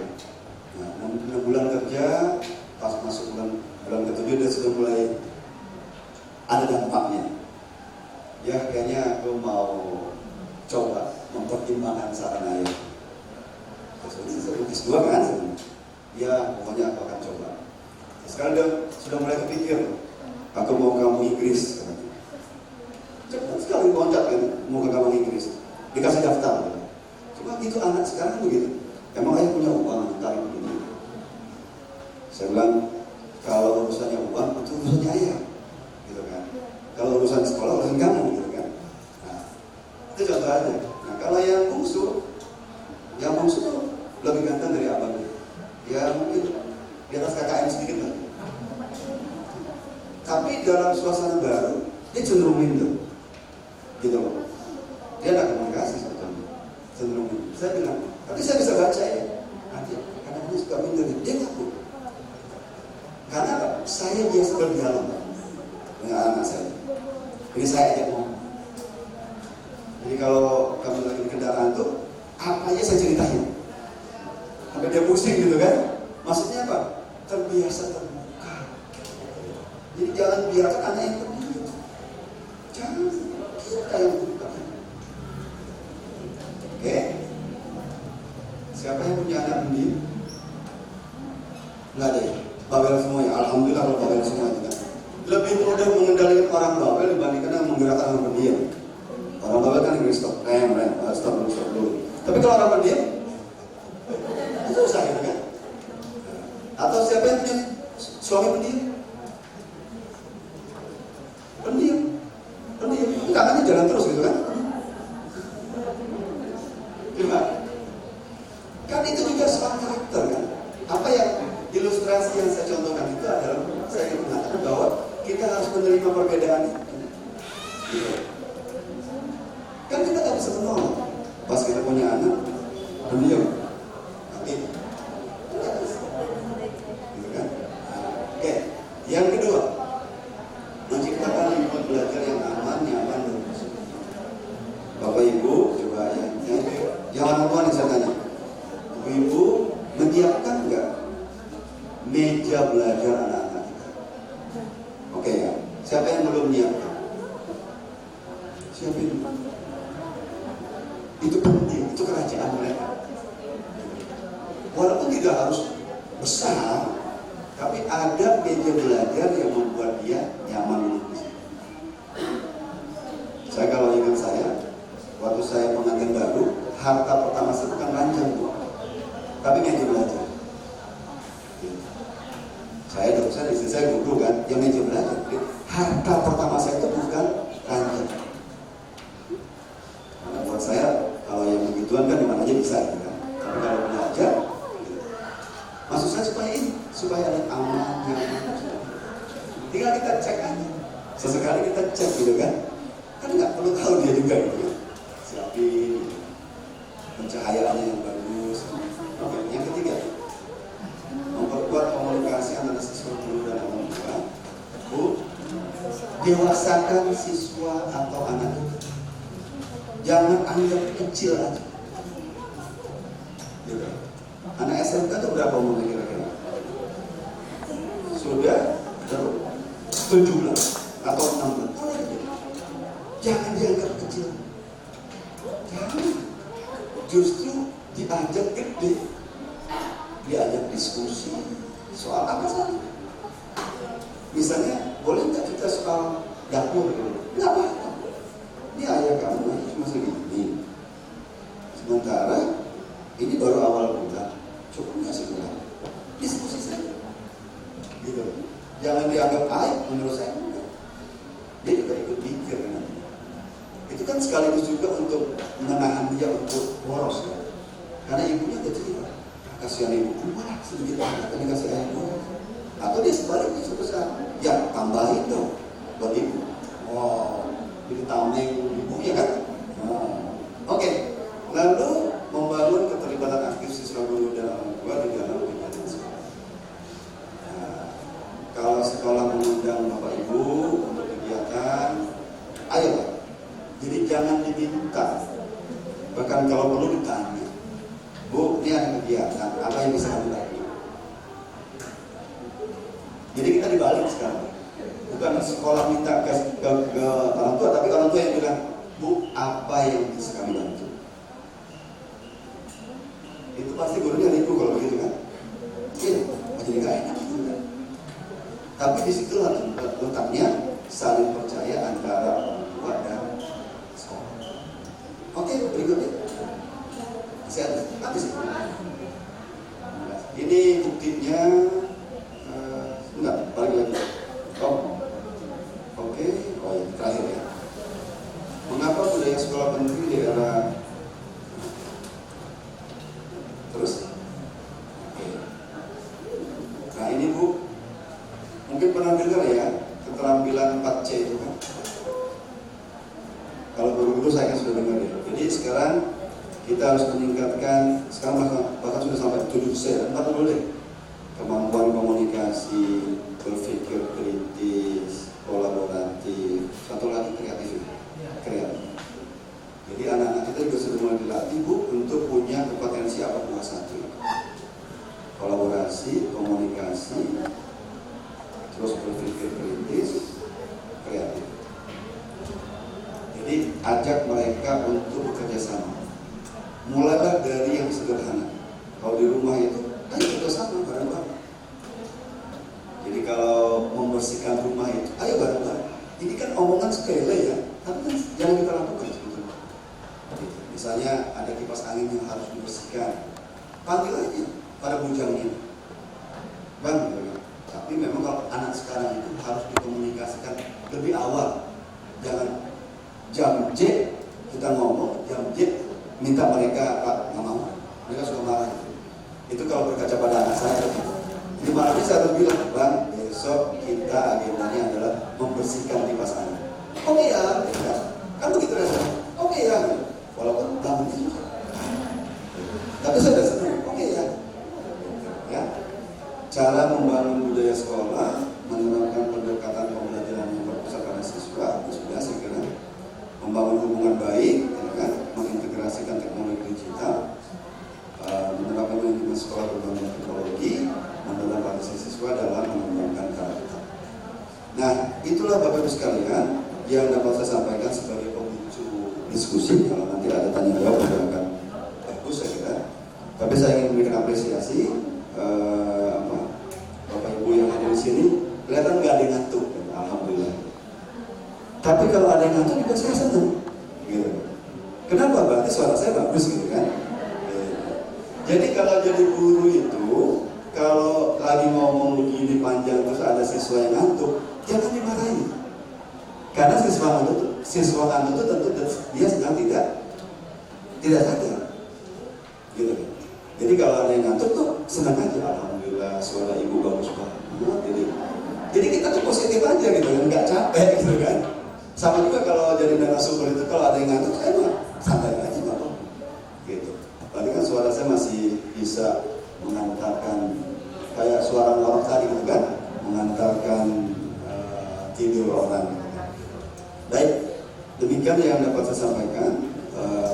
E: Nah, 6 bulan kerja, pas masuk bulan ke-7 dia sudah mulai ada dampaknya. Ya kayaknya aku mau coba mempertimbangkan saran ayah. Terus S2 kan? Ya pokoknya aku akan coba. Sekarang dia sudah mulai kepikir, Aku mau kamu Inggris. Cepat sekali loncat kan, mau ke kamu Inggris. Dikasih daftar. Cuma gitu anak sekarang begitu. Emang ayah punya uang, tarik begini. Saya bilang, kalau urusannya uang, itu urusannya ayah. Gitu kan. Kalau urusan sekolah, urusan kamu. Gitu kan. Nah, itu contoh aja. Nah, kalau yang bungsu tuh lebih ganteng dari abangnya. Ya mungkin di atas KKM sedikit lah. Tapi dalam suasana baru, dia cenderung minder. Gitu loh. Dia tidak komunikasi sebetulnya. Cenderung minder. Saya bilang, tapi saya bisa baca ya. Nanti, karena dia suka minder, dia ngaku. Karena saya biasa berdialog dengan anak saya. Jadi saya ajak ngomong. Jadi kalau kamu lagi di kendaraan tuh, apa aja saya ceritain. Sampai dia pusing gitu kan. Maksudnya apa? Terbiasa terbuka. Jadi jangan biarkan anak yang terdiam. Jangan kita yang terbuka. Oke? Siapa yang punya anak pendiam? Enggak ada ya? Babel semuanya. Alhamdulillah kalau Babel semuanya kan. Lebih mudah mengendalikan orang Babel dibandingkan yang menggerakkan orang pendiam. Orang Babel kan yang stop dulu. Tapi kalau orang pendiam, itu susah gitu kan? Atau siapa yang punya suami pendiam? Pendiam. Enggak hanya jalan terus gitu kan? Gimana? Kan itu juga soal karakter kan? Apa yang ilustrasi yang saya contohkan itu adalah saya ingin mengatakan bahwa kita harus menerima perbedaan itu. Gitu. Kan kita tak bisa menolak. Pas kita punya anak, pendiam. Tapi gitu kan? Oke, yang kedua, menciptakan lingkungan belajar yang aman, nyaman, dan positif. Bapak Ibu, coba yang orang tua nih saya tanya, Ibu menyiapkan nggak meja belajar anak-anak kita? Oke ya, siapa yang belum menyiapkan? Siapa itu? Itu penting, itu kerajaan mereka. Walaupun tidak harus besar, tapi ada meja belajar yang membuat dia nyaman di situ. Saya kalau ingat waktu saya pengantin baru, harta pertama saya bukan ranjang Bu, tapi meja belajar. Saya dosen, istri saya guru kan, yang meja belajar. Harta pertama saya itu bukan ranjang. Karena buat saya, kalau yang begituan kan dimana aja bisa gitu kan. Tapi kalau belajar, maksud saya supaya ada aman, nyaman. Tinggal kita cek aja. Sesekali kita cek gitu kan. Kan nggak perlu tahu dia juga gitu kan. Siapin, gitu. Pencahayaannya yang bagus. Oke, yang ketiga, memperkuat komunikasi antara siswa guru dan orang tua. Bu, dewasakan siswa atau anak kita. Jangan anggap kecil aja. Gitu. Anak SMK itu berapa umurnya kira-kira? Sudah 17 atau 16. Jangan dianggap kecil. Jangan. Justru diajak gede. Diajak diskusi soal apa saja. Misalnya, boleh nggak kita soal dapur? Nggak apa-apa. Ini ayah kamu cuma segini. Sementara ini baru awal bulan, cukup nggak sebulan? Diskusi saja. Gitu. Jangan dianggap aib menurut saya. Dia juga ikut pikir kan. Itu kan sekaligus juga untuk menahan dia untuk boros kan. Karena ibunya udah cerita, kasihan ibu, wah sedikit banget kan dikasih ayah boros. Atau dia sebaliknya sebesar, ya tambahin dong buat ibu. Wow, jadi tameng ibu ya kan. Oke. Lalu membangun keterlibatan aktif siswa guru dan orang tua di dalam kegiatan sekolah. Nah, kalau sekolah mengundang bapak ibu untuk kegiatan, ayo Pak. Jadi jangan diminta, bahkan kalau perlu ditanya, Bu, ini ada kegiatan, apa yang bisa kami bantu? Jadi kita dibalik sekarang, bukan sekolah minta ke orang tua, tapi orang tua yang bilang, Bu, apa yang bisa kami bantu? Itu pasti gurunya ribu kalau begitu kan? Iya, jadi gak enak gitu kan? Tapi disitulah letaknya saling percaya antara orang tua dan sekolah. Oke, berikutnya. Masih ada? Habis. Ini buktinya. Enggak, balik lagi. Oke, oh ini terakhir ya. Mengapa budaya sekolah penting di era terus? Oke. Nah ini Bu, mungkin pernah dengar ya keterampilan 4C itu kan? Kalau guru-guru saya kan sudah dengar ya. Jadi sekarang kita harus meningkatkan, sekarang bahkan sudah sampai 7C, 4 dulu deh. Kemampuan komunikasi, berpikir kritis, kolaboratif, satu lagi kreatif. Jadi anak-anak kita juga sudah mulai dilatih Bu untuk punya kompetensi apa 21. Kolaborasi, komunikasi, terus berpikir kritis, kreatif. Jadi ajak mereka untuk bekerja sama. Mulailah dari yang sederhana. Kalau di rumah itu, ayo kerja sama bareng-bareng. Jadi kalau membersihkan rumah itu, ayo bareng-bareng. Ini kan omongan sepele ya, tapi kan jangan kita lakukan sebetulnya. Misalnya ada kipas angin yang harus dibersihkan, panggil aja pada bujangnya, bang. Tapi memang kalau anak sekarang itu harus dikomunikasikan lebih awal. Jangan jam J kita ngomong, jam J minta mereka Pak nggak mau, mereka suka marah. Itu kalau berkaca pada anak saya. Di mana saya harus bilang, bang, besok kita agendanya adalah membersihkan kipas angin. Oke ya, kan begitu rasanya. Oke ya, walaupun bangun itu. Tapi saya sudah senang. Oke ya. Ya. Cara membangun budaya sekolah, menerapkan pendekatan pembelajaran yang berpusat pada siswa, sudah saya kira membangun hubungan baik, ya kan? Mengintegrasikan teknologi digital, menerapkan manajemen sekolah berbasis teknologi, mendalam siswa dalam mengembangkan karakter. Nah, itulah Bapak Ibu sekalian yang dapat saya sampaikan sebagai pemicu diskusi. Kalau nanti ada tanya jawab, akan bagus saya kira. Tapi saya ingin memberikan apresiasi Bapak Ibu yang ada di sini. Kelihatan nggak ada yang ngantuk, alhamdulillah. Tapi kalau ada yang ngantuk juga saya senang. Gitu. Kenapa? Berarti suara saya bagus gitu kan? Jadi kalau jadi guru itu, kalau lagi ngomong begini panjang terus ada siswa yang ngantuk, jangan dimarahi. Karena siswa ngantuk itu tentu dia sedang tidak sadar. Gitu. Jadi kalau ada yang ngantuk tuh senang aja, alhamdulillah suara ibu bagus banget. Jadi kita tuh positif aja gitu kan, nggak capek gitu kan. Sama juga kalau jadi narasumber itu kalau ada yang ngantuk, saya mah santai aja Bapak. Gitu. Tadi kan suara saya masih bisa mengantarkan kayak suara orang tadi gitu kan, mengantarkan tidur orang. Baik, demikian yang dapat saya sampaikan.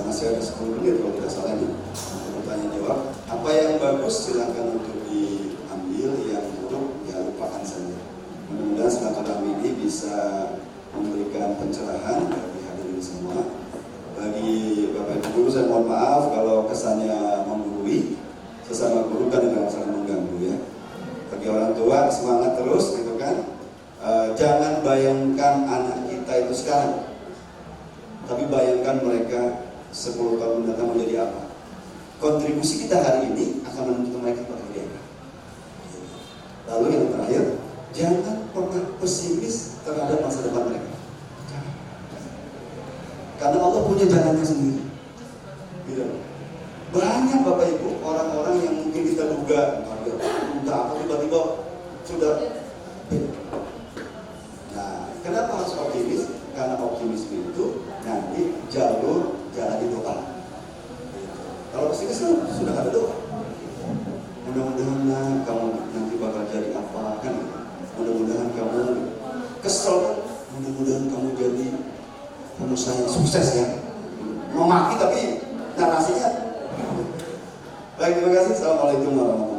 E: Masih ada 10 menit kalau tidak salah ini untuk bertanya jawab. Apa yang bagus silakan untuk diambil, yang buruk ya lupakan saja. Mudah-mudahan silaturahmi ini bisa memberikan pencerahan bagi hadirin semua. Bagi Bapak Ibu guru saya mohon maaf kalau kesannya menggurui. Sesama guru kan tidak saling mengganggu ya. Bagi orang tua semangat terus gitu kan. Jangan bayangkan anak kita itu sekarang, tapi bayangkan mereka 10 tahun mendatang menjadi apa. Kontribusi kita hari ini akan menentukan mereka pada hari ini. Lalu yang terakhir, jangan pernah pesimis terhadap masa depan mereka. Karena Allah punya jalannya sendiri. Gitu. Banyak Bapak Ibu orang-orang yang mungkin kita duga, entah apa tiba-tiba sudah. Nah, kenapa harus optimis? Karena optimisme itu nanti jalan di doa. Kalau pesimis sudah ada doa. Mudah-mudahan kamu nanti bakal jadi apa kan? Mudah-mudahan kamu kesel, mudah-mudahan kamu jadi pengusaha yang sukses ya. Memaki tapi narasinya. Baik, terima kasih. Assalamualaikum warahmatullahi wabarakatuh.